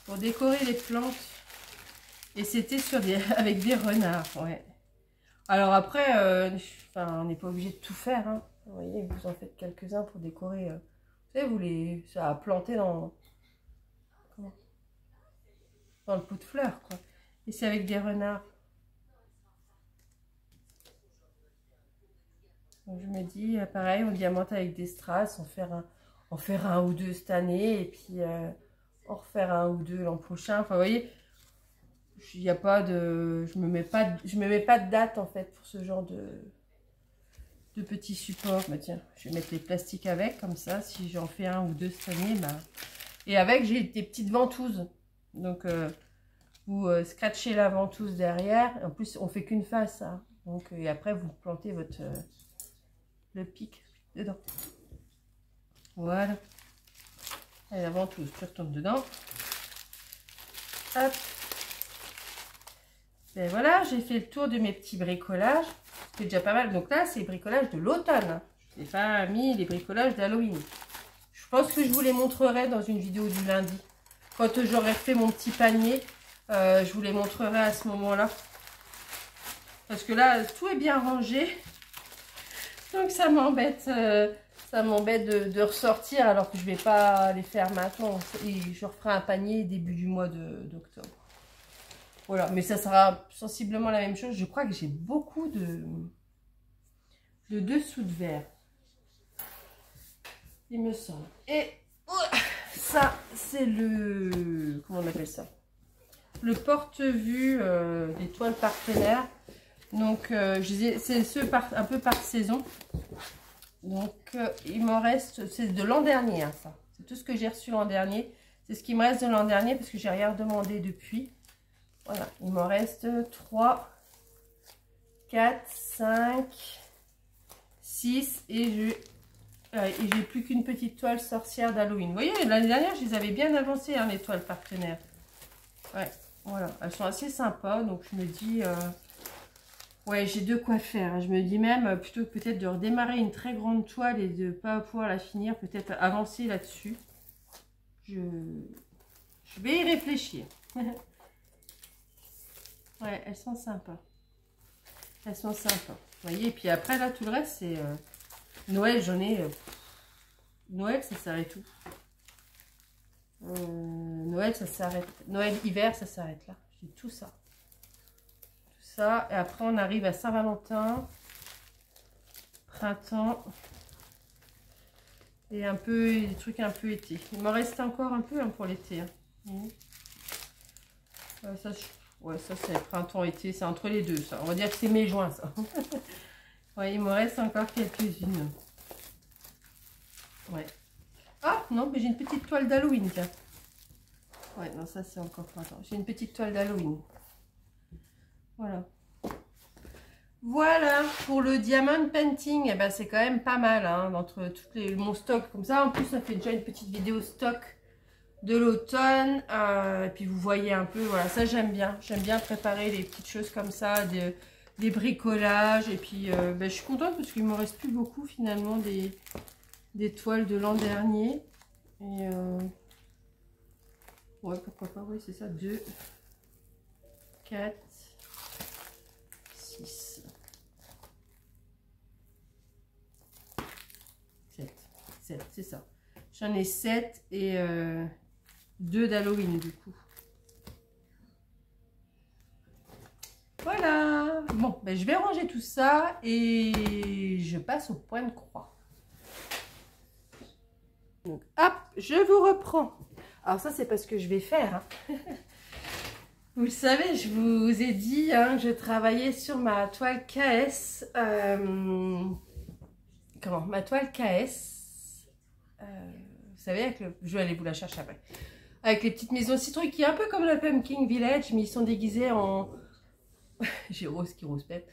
Pour décorer les plantes. Et c'était avec des renards. Ouais. Alors après, on n'est pas obligé de tout faire, hein. Vous voyez, vous en faites quelques-uns pour décorer. Vous savez, ça a planté dans le pot de fleurs, quoi. Et c'est avec des renards. Donc je me dis, pareil, on diamante avec des strass, en faire un ou 2 cette année, et puis en refaire un ou 2 l'an prochain. Enfin, vous voyez, il n'y a pas de... Je me mets pas de date en fait pour ce genre de petits supports. Bah tiens, je vais mettre les plastiques avec, comme ça, si j'en fais un ou deux cette année, bah... Et avec, j'ai des petites ventouses. Donc, vous scratchez la ventouse derrière. En plus, on fait qu'une face. Hein. Donc, et après, vous plantez votre le pic dedans. Voilà. Et la ventouse, tu retournes dedans. Hop. Et voilà, j'ai fait le tour de mes petits bricolages. C'est déjà pas mal. Donc là, c'est le bricolage de l'automne. Je n'ai pas mis les bricolages d'Halloween. Je pense que je vous les montrerai dans une vidéo du lundi. Quand j'aurai fait mon petit panier, je vous les montrerai à ce moment-là. Parce que là, tout est bien rangé. Donc ça m'embête de ressortir alors que je ne vais pas les faire maintenant. Et je referai un panier début du mois d'octobre. Voilà, mais ça sera sensiblement la même chose. Je crois que j'ai beaucoup de dessous de verre. Il me semble. Et ça, c'est le... Comment on appelle ça? Le porte-vue des toiles partenaires. Donc, c'est ceux un peu par saison. Donc, il m'en reste... C'est de l'an dernier, hein, ça. C'est tout ce que j'ai reçu l'an dernier. C'est ce qui me reste de l'an dernier parce que j'ai rien demandé depuis. Voilà, il m'en reste 3, 4, 5, 6 et j'ai plus qu'une petite toile sorcière d'Halloween. Vous voyez, l'année dernière, je les avais bien avancées, hein, les toiles partenaires. Ouais, voilà, elles sont assez sympas. Donc, je me dis, ouais, j'ai de quoi faire. Je me dis même, plutôt que peut-être de redémarrer une très grande toile et de ne pas pouvoir la finir, peut-être avancer là-dessus. Je vais y réfléchir. Ouais, elles sont sympas. Elles sont sympas. Vous voyez, et puis après, là, tout le reste, c'est... Noël, j'en ai... Noël, ça s'arrête où? Noël, ça s'arrête. Noël, hiver, ça s'arrête là. J'ai tout ça. Tout ça. Et après, on arrive à Saint-Valentin. Printemps. Et un peu... Des trucs un peu été. Il m'en reste encore un peu hein, pour l'été. Hein. Ça, ouais, ça c'est printemps-été. C'est entre les deux, ça. On va dire que c'est mai-juin, ça. Ouais, il me reste encore quelques-unes. Ouais. Ah, non, mais j'ai une petite toile d'Halloween, tiens. Ouais, non, ça c'est encore printemps. J'ai une petite toile d'Halloween. Voilà. Voilà, pour le diamond painting, eh ben, c'est quand même pas mal, hein, d'entre mon stock comme ça. En plus, ça fait déjà une petite vidéo stock de l'automne. Et puis, vous voyez un peu, voilà, ça j'aime bien. J'aime bien préparer les petites choses comme ça, des bricolages. Et puis, ben, je suis contente parce qu'il ne me reste plus beaucoup, finalement, des toiles de l'an dernier. Et, ouais, pourquoi pas, oui, c'est ça, 2, 4, 6, 7, c'est ça. J'en ai 7 et 2 d'Halloween du coup. Voilà. Bon, ben, je vais ranger tout ça et je passe au point de croix. Donc, hop, je vous reprends. Alors ça, c'est parce que je vais faire. Hein. Vous le savez, je vous ai dit hein, que je travaillais sur ma toile KS. Ma toile KS. Vous savez, avec je vais aller vous la chercher après. Avec les petites maisons citrouilles qui est un peu comme la Pumpkin Village, mais ils sont déguisés en... J'ai Rose qui rouspète.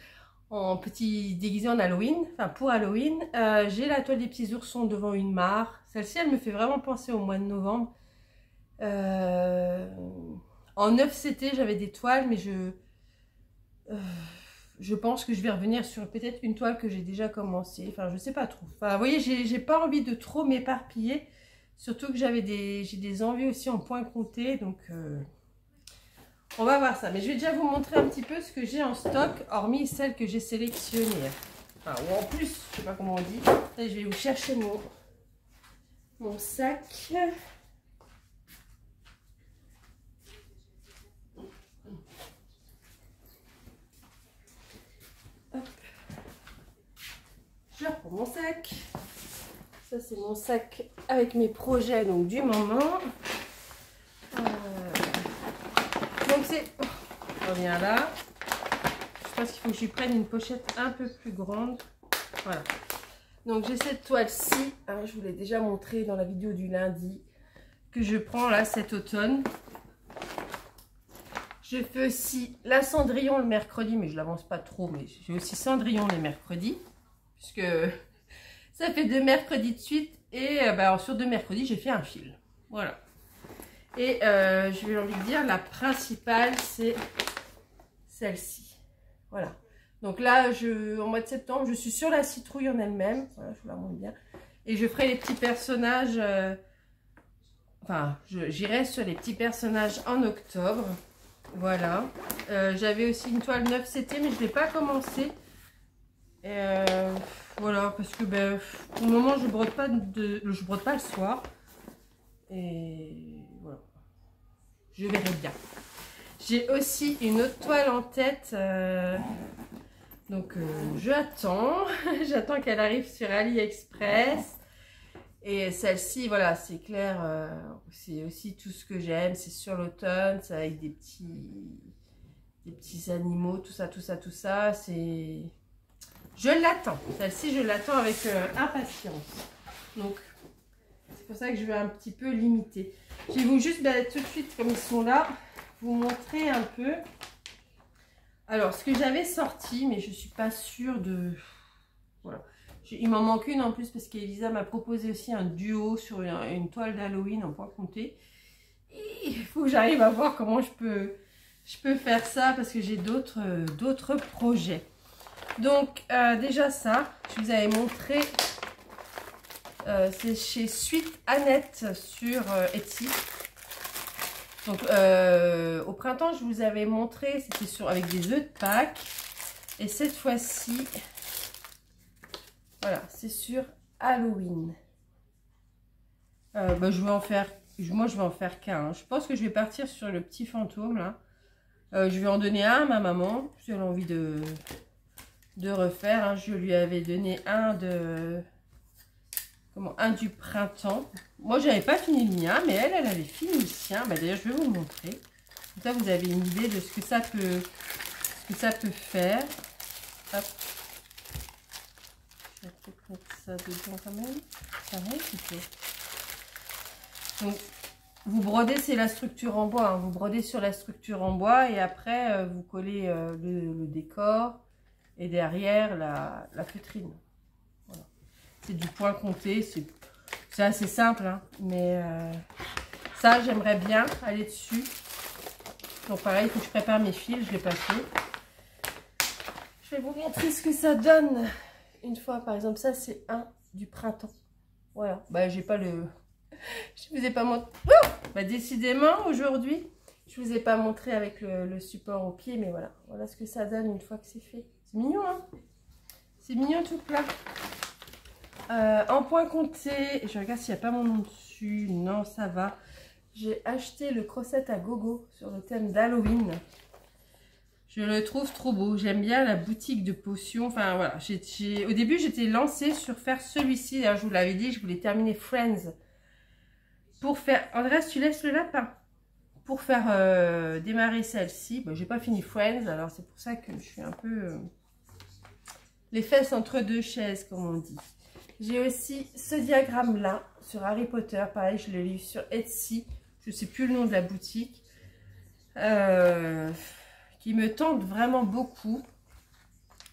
En petit déguisé en Halloween, enfin pour Halloween. J'ai la toile des petits oursons devant une mare. Celle-ci, elle me fait vraiment penser au mois de novembre. En 9CT, j'avais des toiles, mais je pense que je vais revenir sur peut-être une toile que j'ai déjà commencé. Enfin, je sais pas trop. Enfin, vous voyez, j'ai pas envie de trop m'éparpiller. Surtout que j'ai des envies aussi en point compté. Donc, on va voir ça. Mais je vais déjà vous montrer un petit peu ce que j'ai en stock, hormis celles que j'ai sélectionnées. Enfin, ou en plus, je sais pas comment on dit. Là, je vais vous chercher mon sac. Hop. Je reprends mon sac. Ça, c'est mon sac avec mes projets donc du moment. Donc, c'est... revient là. Je pense qu'il faut que j'y prenne une pochette un peu plus grande. Voilà. Donc j'ai cette toile-ci, hein, je vous l'ai déjà montré dans la vidéo du lundi, que je prends là cet automne. Je fais aussi la Cendrillon le mercredi, mais je l'avance pas trop, mais j'ai aussi Cendrillon les mercredis, puisque ça fait 2 mercredis de suite, et sur 2 mercredis, j'ai fait un fil. Voilà. Et je vais envie de dire, la principale, c'est celle-ci. Voilà. Donc là, en mois de septembre, je suis sur la citrouille en elle-même. Voilà, je vous la montre bien. Et je ferai les petits personnages... j'irai sur les petits personnages en octobre. Voilà. J'avais aussi une toile 9 CT, mais je ne l'ai pas commencé. Voilà, parce que pour le moment, je brode pas le soir. Et voilà. Je verrai bien. J'ai aussi une autre toile en tête. Donc j'attends. J'attends qu'elle arrive sur AliExpress. Et celle-ci, voilà, c'est clair, c'est aussi tout ce que j'aime. C'est sur l'automne, c'est avec des petits animaux, tout ça, tout ça, tout ça. Je l'attends. Celle-ci, je l'attends avec impatience. Donc, c'est pour ça que je vais un petit peu limiter. Je vais vous juste, tout de suite, comme ils sont là, vous montrer un peu. Alors, ce que j'avais sorti, mais je ne suis pas sûre de... Voilà. Il m'en manque une en plus parce qu'Elisa m'a proposé aussi un duo sur une toile d'Halloween en point compté. Il faut que j'arrive à voir comment je peux faire ça parce que j'ai d'autres projets. Donc déjà ça, je vous avais montré, c'est chez Suite Annette sur Etsy. Donc au printemps je vous avais montré, c'était avec des œufs de Pâques. Et cette fois-ci... Voilà, c'est sur Halloween. Je vais en faire, moi je vais en faire qu'un. Je pense que je vais partir sur le petit fantôme là. Je vais en donner un à ma maman, si elle a envie de refaire. Hein. Je lui avais donné un du printemps. Moi j'avais pas fini le mien, mais elle avait fini le sien. D'ailleurs je vais vous le montrer. Comme ça vous avez une idée de ce que ça peut faire. Hop. Je vais peut-être mettre ça dedans quand même. Ça va, donc, vous brodez, c'est la structure en bois. Hein. Vous brodez sur la structure en bois et après, vous collez le décor et derrière la feutrine. Voilà. C'est du point compté. C'est assez simple, hein. Mais ça, j'aimerais bien aller dessus. Donc, pareil, il faut que je prépare mes fils. Je ne l'ai pas fait. Je vais vous montrer ce que ça donne. Une fois, par exemple, ça c'est un du printemps. Voilà. J'ai pas le... Je vous ai pas montré... décidément, aujourd'hui, je vous ai pas montré avec le support au pied, mais voilà. Voilà ce que ça donne une fois que c'est fait. C'est mignon, hein? C'est mignon tout plat. En point compté, je regarde s'il n'y a pas mon nom dessus. Non, ça va. J'ai acheté le crochet à gogo sur le thème d'Halloween. Je le trouve trop beau. J'aime bien la boutique de potions. Enfin, voilà. Au début, j'étais lancée sur faire celui-ci. Je vous l'avais dit, je voulais terminer Friends. Pour faire... Andrés, tu laisses le lapin. Pour faire démarrer celle-ci. J'ai pas fini Friends. Alors, c'est pour ça que je suis un peu... les fesses entre deux chaises, comme on dit. J'ai aussi ce diagramme-là sur Harry Potter. Pareil, je l'ai lu sur Etsy. Je sais plus le nom de la boutique. Qui me tente vraiment beaucoup.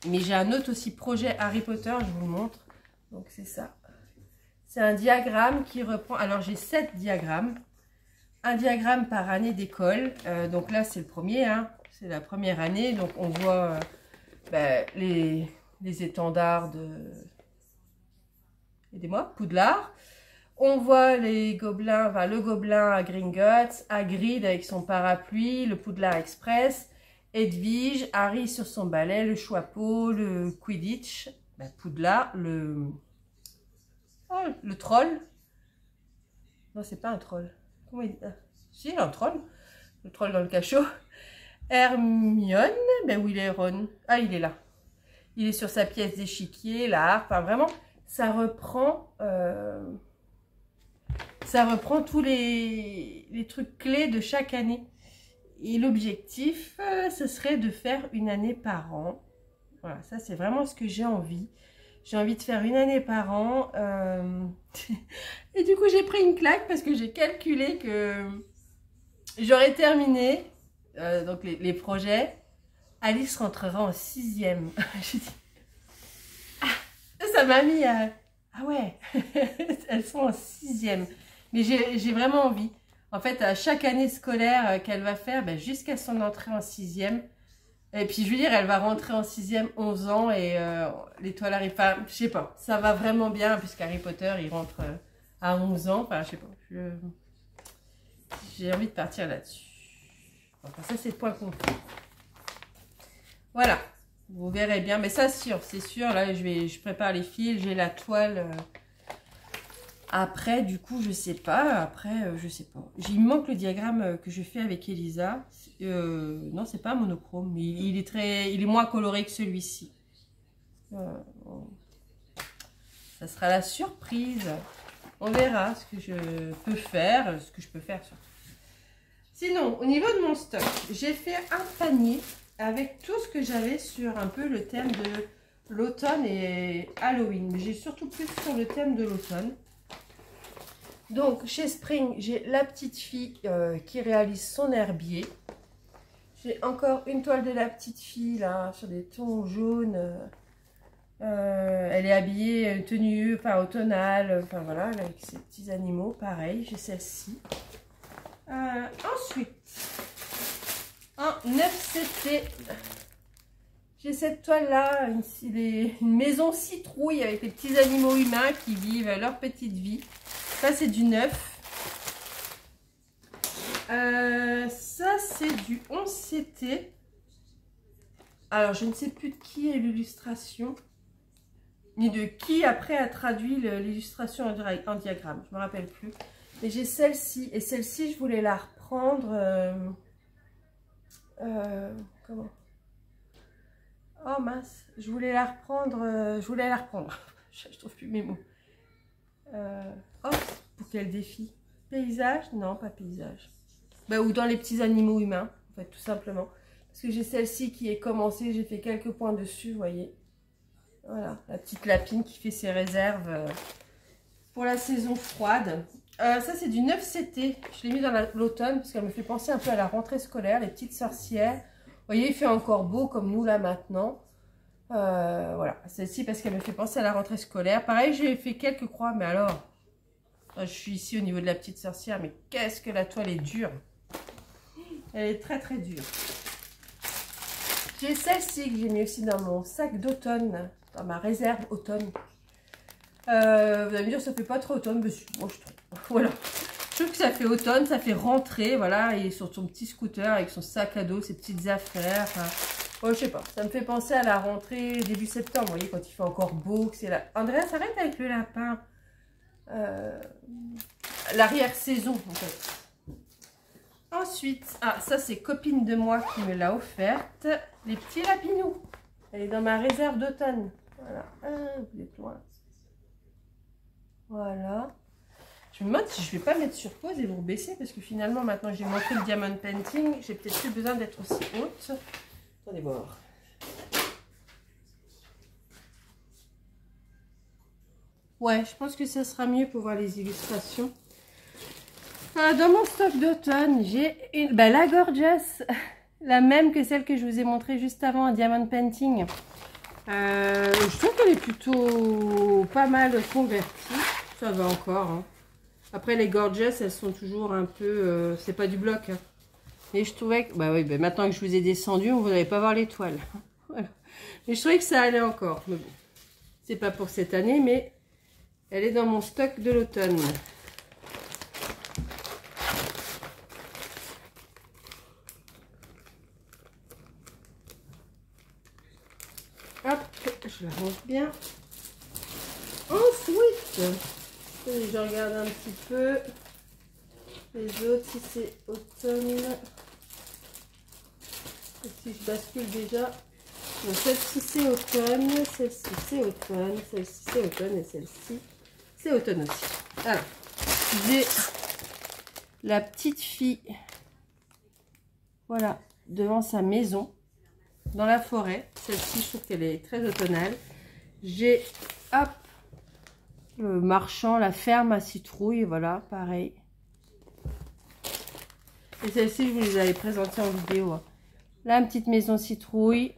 Mais j'ai un autre aussi projet Harry Potter, je vous le montre. Donc c'est ça. C'est un diagramme qui reprend... Alors j'ai 7 diagrammes. Un diagramme par année d'école. Donc là c'est le premier. Hein. C'est la première année. Donc on voit les étendards de... Aidez-moi, Poudlard. On voit les gobelins, le gobelin à Gringotts, Hagrid avec son parapluie, le Poudlard Express, Edwige, Harry sur son balai, le Choixpeau, le Quidditch, Poudlard, le troll. Non, c'est pas un troll. Comment il dit? Si, il y a un troll. Le troll dans le cachot. Hermione, où il est Ron? Ah, il est là. Il est sur sa pièce d'échiquier, la harpe. Enfin, vraiment, ça reprend tous les trucs clés de chaque année. Et l'objectif, ce serait de faire une année par an. Voilà, ça c'est vraiment ce que j'ai envie. J'ai envie de faire une année par an. Et du coup, j'ai pris une claque parce que j'ai calculé que j'aurais terminé donc les projets. Alice rentrera en 6e. J'ai dit, ça m'a mis à... Ah ouais, elles sont en 6e. Mais j'ai vraiment envie. En fait, à chaque année scolaire qu'elle va faire, ben, jusqu'à son entrée en 6e. Et puis, je veux dire, elle va rentrer en 6e, 11 ans. Et l'étoile arrive pas. Je sais pas, ça va vraiment bien. Puisqu'Harry Potter, il rentre à 11 ans. Enfin, je sais pas. J'ai envie de partir là-dessus. Enfin, ça, c'est le point complet. Voilà. Vous verrez bien. Mais ça, c'est sûr. Là, je prépare les fils. J'ai la toile... Après, du coup, je sais pas. Après, je sais pas. Il me manque le diagramme que je fais avec Elisa. Non, c'est pas un monochrome. Mais il est moins coloré que celui-ci. Ça sera la surprise. On verra ce que je peux faire. Ce que je peux faire surtout. Sinon, au niveau de mon stock, j'ai fait un panier avec tout ce que j'avais sur un peu le thème de l'automne et Halloween. Mais j'ai surtout plus sur le thème de l'automne. Donc, chez Spring, j'ai la petite fille qui réalise son herbier. J'ai encore une toile de la petite fille, là, sur des tons jaunes. Elle est habillée, tenue, enfin, automnale, enfin, voilà, avec ses petits animaux. Pareil, j'ai celle-ci. Ensuite, en 9CT, j'ai cette toile-là, une maison citrouille avec les petits animaux humains qui vivent leur petite vie. Ça, c'est du 9. Ça, c'est du 11CT. Alors, je ne sais plus de qui est l'illustration. Ni de qui, après, a traduit l'illustration en diagramme. Je ne me rappelle plus. Mais j'ai celle-ci. Et celle-ci, je voulais la reprendre... comment? Oh, mince. Je voulais la reprendre... je trouve plus mes mots. Oh, pour quel défi? Paysage? Non, pas paysage. Bah, ou dans les petits animaux humains, en fait, tout simplement. Parce que j'ai celle-ci qui est commencée, j'ai fait quelques points dessus, vous voyez. Voilà, la petite lapine qui fait ses réserves pour la saison froide. Ça, c'est du 9CT. Je l'ai mis dans l'automne parce qu'elle me fait penser un peu à la rentrée scolaire, les petites sorcières. Vous voyez, il fait encore beau comme nous là maintenant. Voilà, celle-ci parce qu'elle me fait penser à la rentrée scolaire. Pareil, j'ai fait quelques croix, mais alors, je suis ici au niveau de la petite sorcière, mais qu'est-ce que la toile est dure. Elle est très très dure. J'ai celle-ci que j'ai mis aussi dans mon sac d'automne, dans ma réserve automne. Vous allez me dire, ça fait pas trop automne, mais moi je trouve. Voilà. Je trouve que ça fait automne, ça fait rentrer, voilà, et sur son petit scooter avec son sac à dos, ses petites affaires, enfin... Oh, je sais pas, ça me fait penser à la rentrée début septembre, vous voyez, quand il fait encore beau, que c'est là. Andrea, s'arrête avec le lapin. L'arrière-saison, en fait. Ensuite, ça c'est copine de moi qui me l'a offerte. Les petits lapinous. Elle est dans ma réserve d'automne. Voilà. Vous êtes loin. Voilà. Je me demande si je vais pas mettre sur pause et vous rebaisser parce que finalement, maintenant que j'ai montré le diamond painting, j'ai peut-être plus besoin d'être aussi haute. Attendez voir. Ouais, je pense que ça sera mieux pour voir les illustrations. Dans mon stock d'automne, j'ai la Gorgeous, la même que celle que je vous ai montrée juste avant, un diamond painting. Je trouve qu'elle est plutôt pas mal convertie. Ça va encore. Hein. Après, les Gorgeous, elles sont toujours un peu... c'est pas du bloc. Hein. Mais je trouvais que... Bah oui, bah maintenant que je vous ai descendu, vous n'allez pas voir l'étoile. Voilà. Mais je trouvais que ça allait encore. Mais bon, c'est pas pour cette année, mais elle est dans mon stock de l'automne. Hop, je la range bien. Ensuite, je regarde un petit peu les autres, si c'est automne. Et si je bascule déjà. Donc celle-ci c'est automne, celle-ci c'est automne, celle-ci c'est automne et celle-ci c'est automne aussi. Alors, j'ai la petite fille. voilà, devant sa maison, dans la forêt. Celle-ci, je trouve qu'elle est très automnale. J'ai, hop, le marchand, la ferme à citrouille, voilà, pareil. Et celle-ci, je vous les avais présentées en vidéo. Hein. Là, une petite maison citrouille.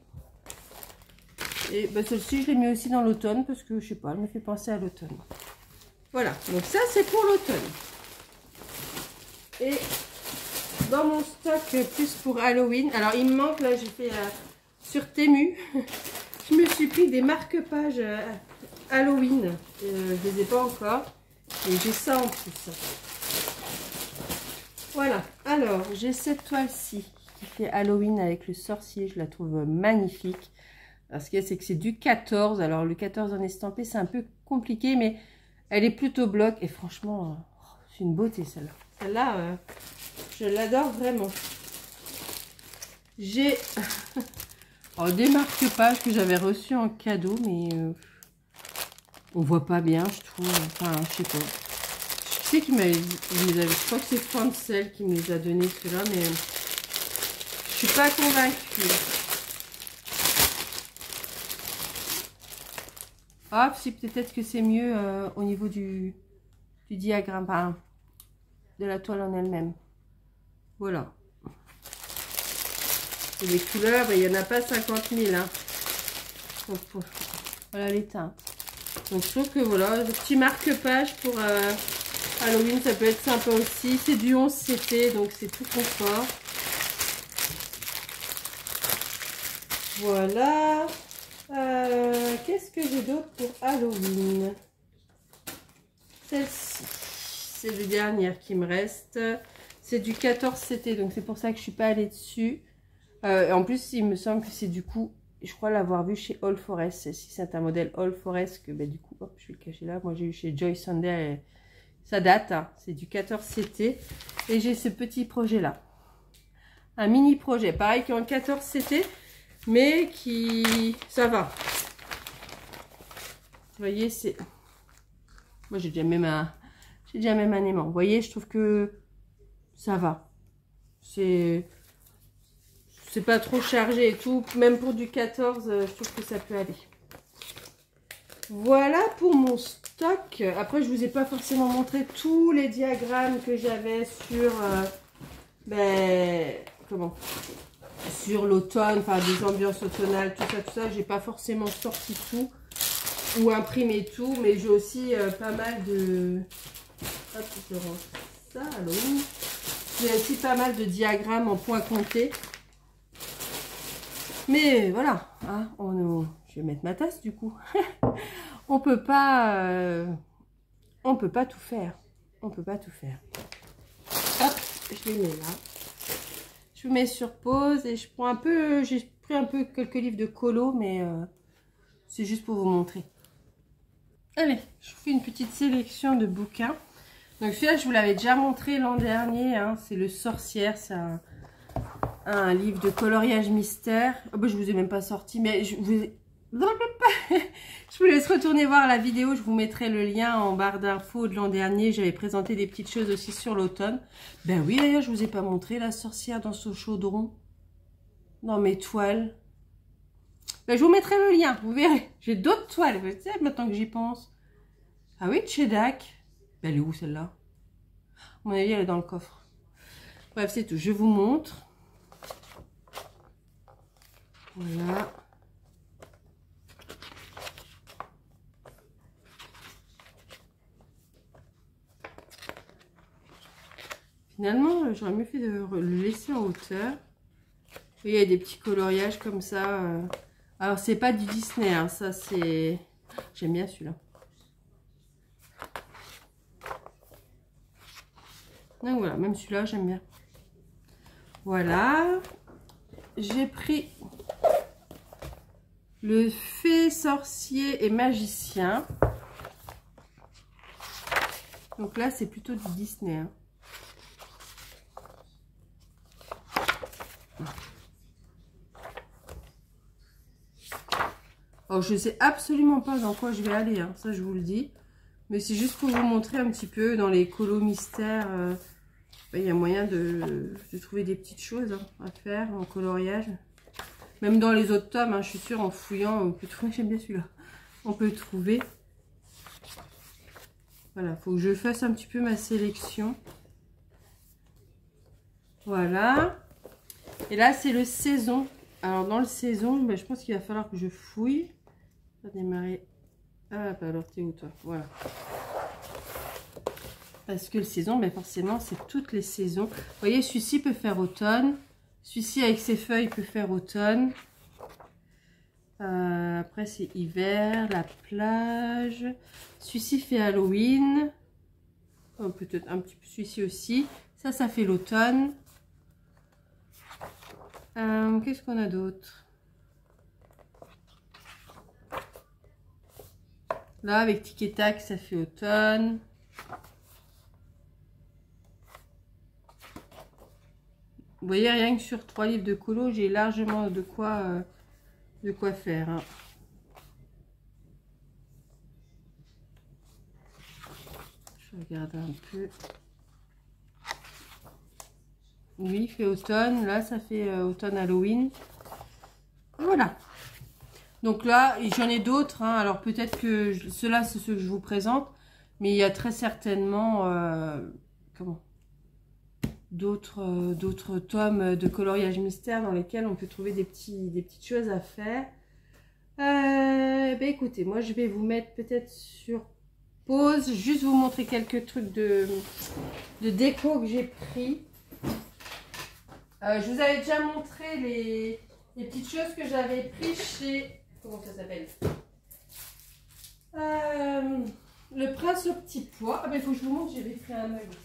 Et ben, celle-ci, je l'ai mis aussi dans l'automne parce que, je sais pas, elle me fait penser à l'automne. Voilà, donc ça, c'est pour l'automne. Et dans mon stock, plus pour Halloween, alors il me manque, là, j'ai fait sur Temu, je me suis pris des marque-pages Halloween. Je les ai pas encore. Et j'ai ça en plus. Voilà, alors j'ai cette toile-ci qui fait Halloween avec le sorcier, je la trouve magnifique. Alors ce qu'il y a, c'est que c'est du 14, alors le 14 en estampé c'est un peu compliqué, mais elle est plutôt bloc et franchement, c'est une beauté celle-là. Celle-là, je l'adore vraiment. J'ai des marque-pages que j'avais reçus en cadeau, mais on voit pas bien, je trouve, enfin je sais pas. Je sais qu'il m'avait, je crois que c'est Francel qui me les a donné ceux-là, mais je suis pas convaincue. Hop, si peut-être que c'est mieux au niveau du diagramme, enfin, de la toile en elle-même. Voilà. Et les couleurs, il n'y en a pas 50 000. Hein. Donc, voilà les teintes. Donc je trouve que voilà, le petit marque-page pour Halloween, ça peut être sympa aussi. C'est du 11 CT, donc c'est tout confort. Voilà. Qu'est-ce que j'ai d'autre pour Halloween? Celle-ci, c'est les dernières qui me restent. C'est du 14 CT, donc c'est pour ça que je suis pas allée dessus. En plus, il me semble que c'est du coup, je crois l'avoir vu chez All Forest. Si c'est un modèle All Forest, que ben, du coup, hop, je vais le cacher là. Moi, j'ai eu chez Joy Sunday. Ça date, hein, c'est du 14 CT. Et j'ai ce petit projet-là. Un mini projet, pareil qu'en 14 CT, mais qui... ça va. Vous voyez, c'est... Moi, j'ai déjà même un aimant. Vous voyez, je trouve que ça va. C'est pas trop chargé et tout. Même pour du 14, je trouve que ça peut aller. Voilà pour mon stock. Après, je vous ai pas forcément montré tous les diagrammes que j'avais sur... sur l'automne, enfin des ambiances automnales, tout ça. J'ai pas forcément sorti tout ou imprimé tout, mais j'ai aussi pas mal de... Hop, je range ça, Halloween. J'ai aussi pas mal de diagrammes en points comptés. Mais voilà, hein, je vais mettre ma tasse du coup. on peut pas tout faire. On peut pas tout faire. Hop, je les mets là. Je mets sur pause et je prends un peu, j'ai pris un peu quelques livres de colo, mais c'est juste pour vous montrer. Allez, je vous fais une petite sélection de bouquins. Donc celui-là, je vous l'avais déjà montré l'an dernier, hein, c'est Le Sorcière, c'est un livre de coloriage mystère. Oh, bah, je vous ai même pas sorti, mais je vous laisse retourner voir la vidéo, je vous mettrai le lien en barre d'infos de l'an dernier. J'avais présenté des petites choses aussi sur l'automne. Ben oui, d'ailleurs, je vous ai pas montré la sorcière dans ce chaudron, dans mes toiles. Ben, je vous mettrai le lien, vous verrez. J'ai d'autres toiles, maintenant que j'y pense. Ah oui, Chedak. Ben, elle est où celle-là? À mon avis, elle est dans le coffre. Bref, c'est tout. Je vous montre. Voilà. Finalement, j'aurais mieux fait de le laisser en hauteur. Il y a des petits coloriages comme ça. Alors, c'est pas du Disney, hein, ça c'est... J'aime bien celui-là. Donc voilà, même celui-là, j'aime bien. Voilà. J'ai pris le Fée, Sorcier et Magicien. Donc là, c'est plutôt du Disney, hein. Alors, je ne sais absolument pas dans quoi je vais aller, hein, ça je vous le dis. Mais c'est juste pour vous montrer un petit peu dans les colos mystères il y a moyen de trouver des petites choses hein, à faire en coloriage. Même dans les autres tomes, hein, je suis sûre, en fouillant, on peut trouver. J'aime bien celui-là. On peut trouver. Voilà, faut que je fasse un petit peu ma sélection. Voilà. Et là, c'est le saison. Alors, dans le saison, ben, je pense qu'il va falloir que je fouille. On va démarrer. Ah, bah alors, t'es où, toi? Voilà. Parce que le saison, ben, forcément, c'est toutes les saisons. Vous voyez, celui-ci peut faire automne. Celui-ci, avec ses feuilles, peut faire automne. Après, c'est hiver, la plage. Celui-ci fait Halloween. Oh, peut-être un petit peu celui-ci aussi. Ça fait l'automne. Qu'est-ce qu'on a d'autre? Là, avec Tic et Tac, ça fait automne. Vous voyez, rien que sur 3 livres de colo, j'ai largement de quoi faire. Hein. Je regarde un peu. Oui, il fait automne. Là, ça fait automne Halloween. Voilà. Donc là, j'en ai d'autres. Hein. Alors peut-être que ceux-là, c'est ceux que je vous présente. Mais il y a très certainement d'autres tomes de coloriage mystère dans lesquels on peut trouver des petites choses à faire. Ben écoutez, moi je vais vous mettre peut-être sur pause, juste vous montrer quelques trucs de déco que j'ai pris. Je vous avais déjà montré les petites choses que j'avais pris chez, comment ça s'appelle, le Prince au petit pois. Ah ben il faut que je vous montre, j'avais pris un mug aussi.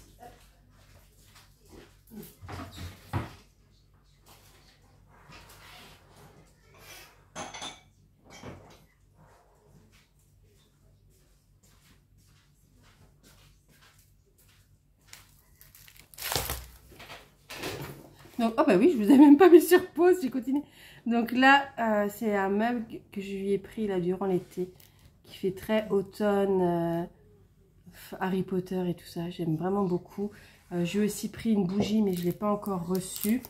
Donc, oh bah oui, je vous ai même pas mis sur pause, j'ai continué. Donc là, c'est un mug que je lui ai pris là durant l'été, qui fait très automne, Harry Potter et tout ça. J'aime vraiment beaucoup. J'ai aussi pris une bougie, mais je ne l'ai pas encore reçue.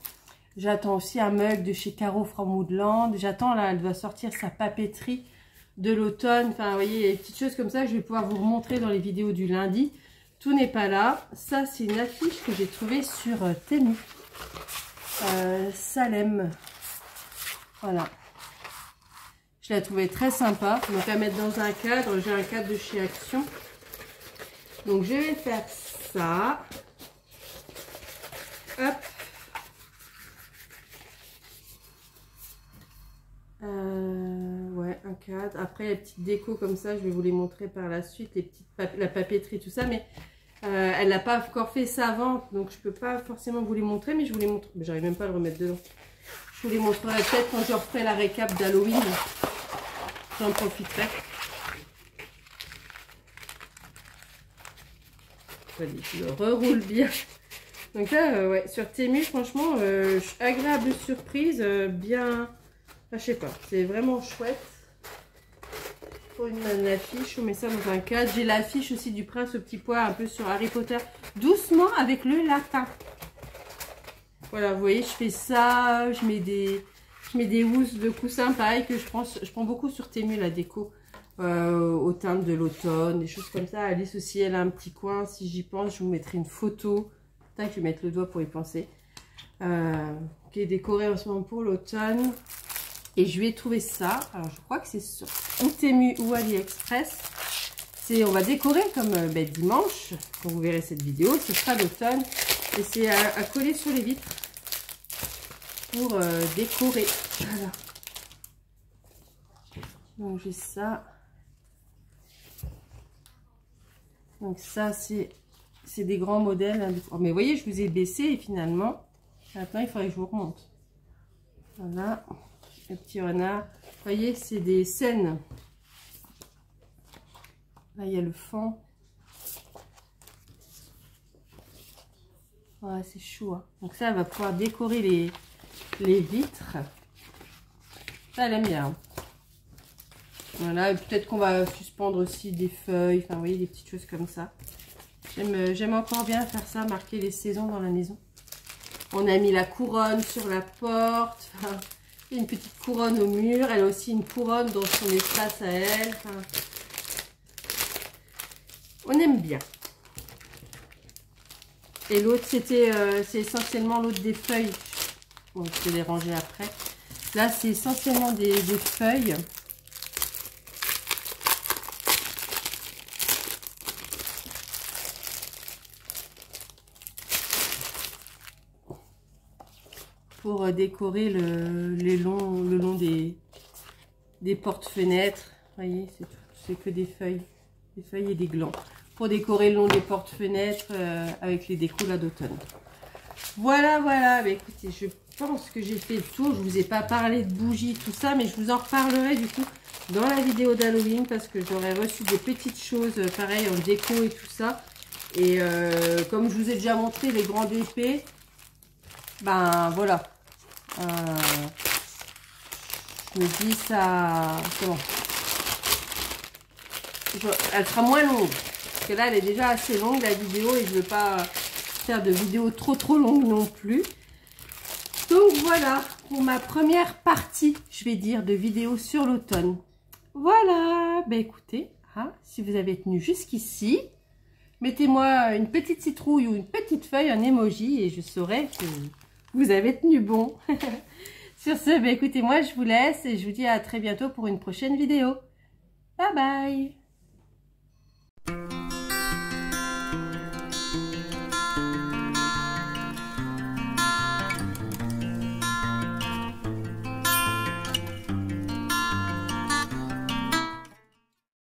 J'attends aussi un mug de chez Caro from Woodland. J'attends, là, elle doit sortir sa papeterie de l'automne. Enfin, vous voyez, il y a des petites choses comme ça que je vais pouvoir vous remontrer dans les vidéos du lundi. Tout n'est pas là. Ça, c'est une affiche que j'ai trouvée sur Temu. Salem. Voilà. Je la trouvais très sympa. Donc, à mettre dans un cadre. J'ai un cadre de chez Action. Donc, je vais faire ça. Hop. Ouais, un cadre. Après, les petites décos comme ça, je vais vous les montrer par la suite. La papeterie, tout ça. Mais elle n'a pas encore fait sa vente. Donc, je peux pas forcément vous les montrer. Mais je vous les montre. J'arrive même pas à le remettre dedans. Je vous les montrerai peut-être quand je referai la récap d'Halloween. J'en profiterai. Allez, je le reroule bien. Donc là, ouais, sur Temu, franchement, agréable surprise, bien, je sais pas, c'est vraiment chouette. Pour une affiche, on met ça dans un cadre. J'ai l'affiche aussi du Prince au petit pois, un peu sur Harry Potter, doucement avec le lapin. Voilà, vous voyez, je fais ça, je mets des housses de coussins, pareil que je prends beaucoup sur Temu, la déco. Au teint de l'automne, des choses comme ça. Alice aussi, elle a un petit coin. Si j'y pense, je vous mettrai une photo. Tac, je vais mettre le doigt pour y penser. Qui est décoré en ce moment pour l'automne. Et je lui ai trouvé ça. Alors, je crois que c'est sur Temu ou AliExpress. On va décorer comme dimanche. Quand vous verrez cette vidéo, ce sera l'automne. Et c'est à coller sur les vitres pour décorer. Voilà. Donc, j'ai ça. Donc ça, c'est des grands modèles. Hein. Oh, mais vous voyez, je vous ai baissé et finalement, maintenant, il faudrait que je vous remonte. Voilà, le petit renard. Vous voyez, c'est des scènes. Là, il y a le fond. Ouais, c'est chou. Hein. Donc ça, elle va pouvoir décorer les vitres. Ça, elle aime bien. Hein. Voilà, peut-être qu'on va suspendre aussi des feuilles, enfin, vous voyez, des petites choses comme ça. J'aime encore bien faire ça, marquer les saisons dans la maison. On a mis la couronne sur la porte. Enfin, il y a une petite couronne au mur. Elle a aussi une couronne dans son espace à elle. Enfin, on aime bien. Et l'autre, c'est essentiellement l'autre des feuilles. Bon, je vais les ranger après. Là, c'est essentiellement des feuilles. Pour décorer le long des portes-fenêtres. Vous voyez, c'est que des feuilles et des glands. Pour décorer le long des portes-fenêtres avec les décos là d'automne. Voilà, voilà. Mais écoutez, je pense que j'ai fait le tour. Je vous ai pas parlé de bougies, tout ça, mais je vous en reparlerai du coup dans la vidéo d'Halloween parce que j'aurais reçu des petites choses pareil en déco et tout ça. Et comme je vous ai déjà montré les grandes épées, ben voilà. Je me dis ça. Comment? Elle sera moins longue. Parce que là, elle est déjà assez longue la vidéo et je ne veux pas faire de vidéo trop longue non plus. Donc voilà pour ma première partie, je vais dire, de vidéo sur l'automne. Voilà. Ben écoutez, hein, si vous avez tenu jusqu'ici, mettez-moi une petite citrouille ou une petite feuille, un emoji et je saurai que vous avez tenu bon. Sur ce, ben écoutez, moi je vous laisse et je vous dis à très bientôt pour une prochaine vidéo. Bye bye.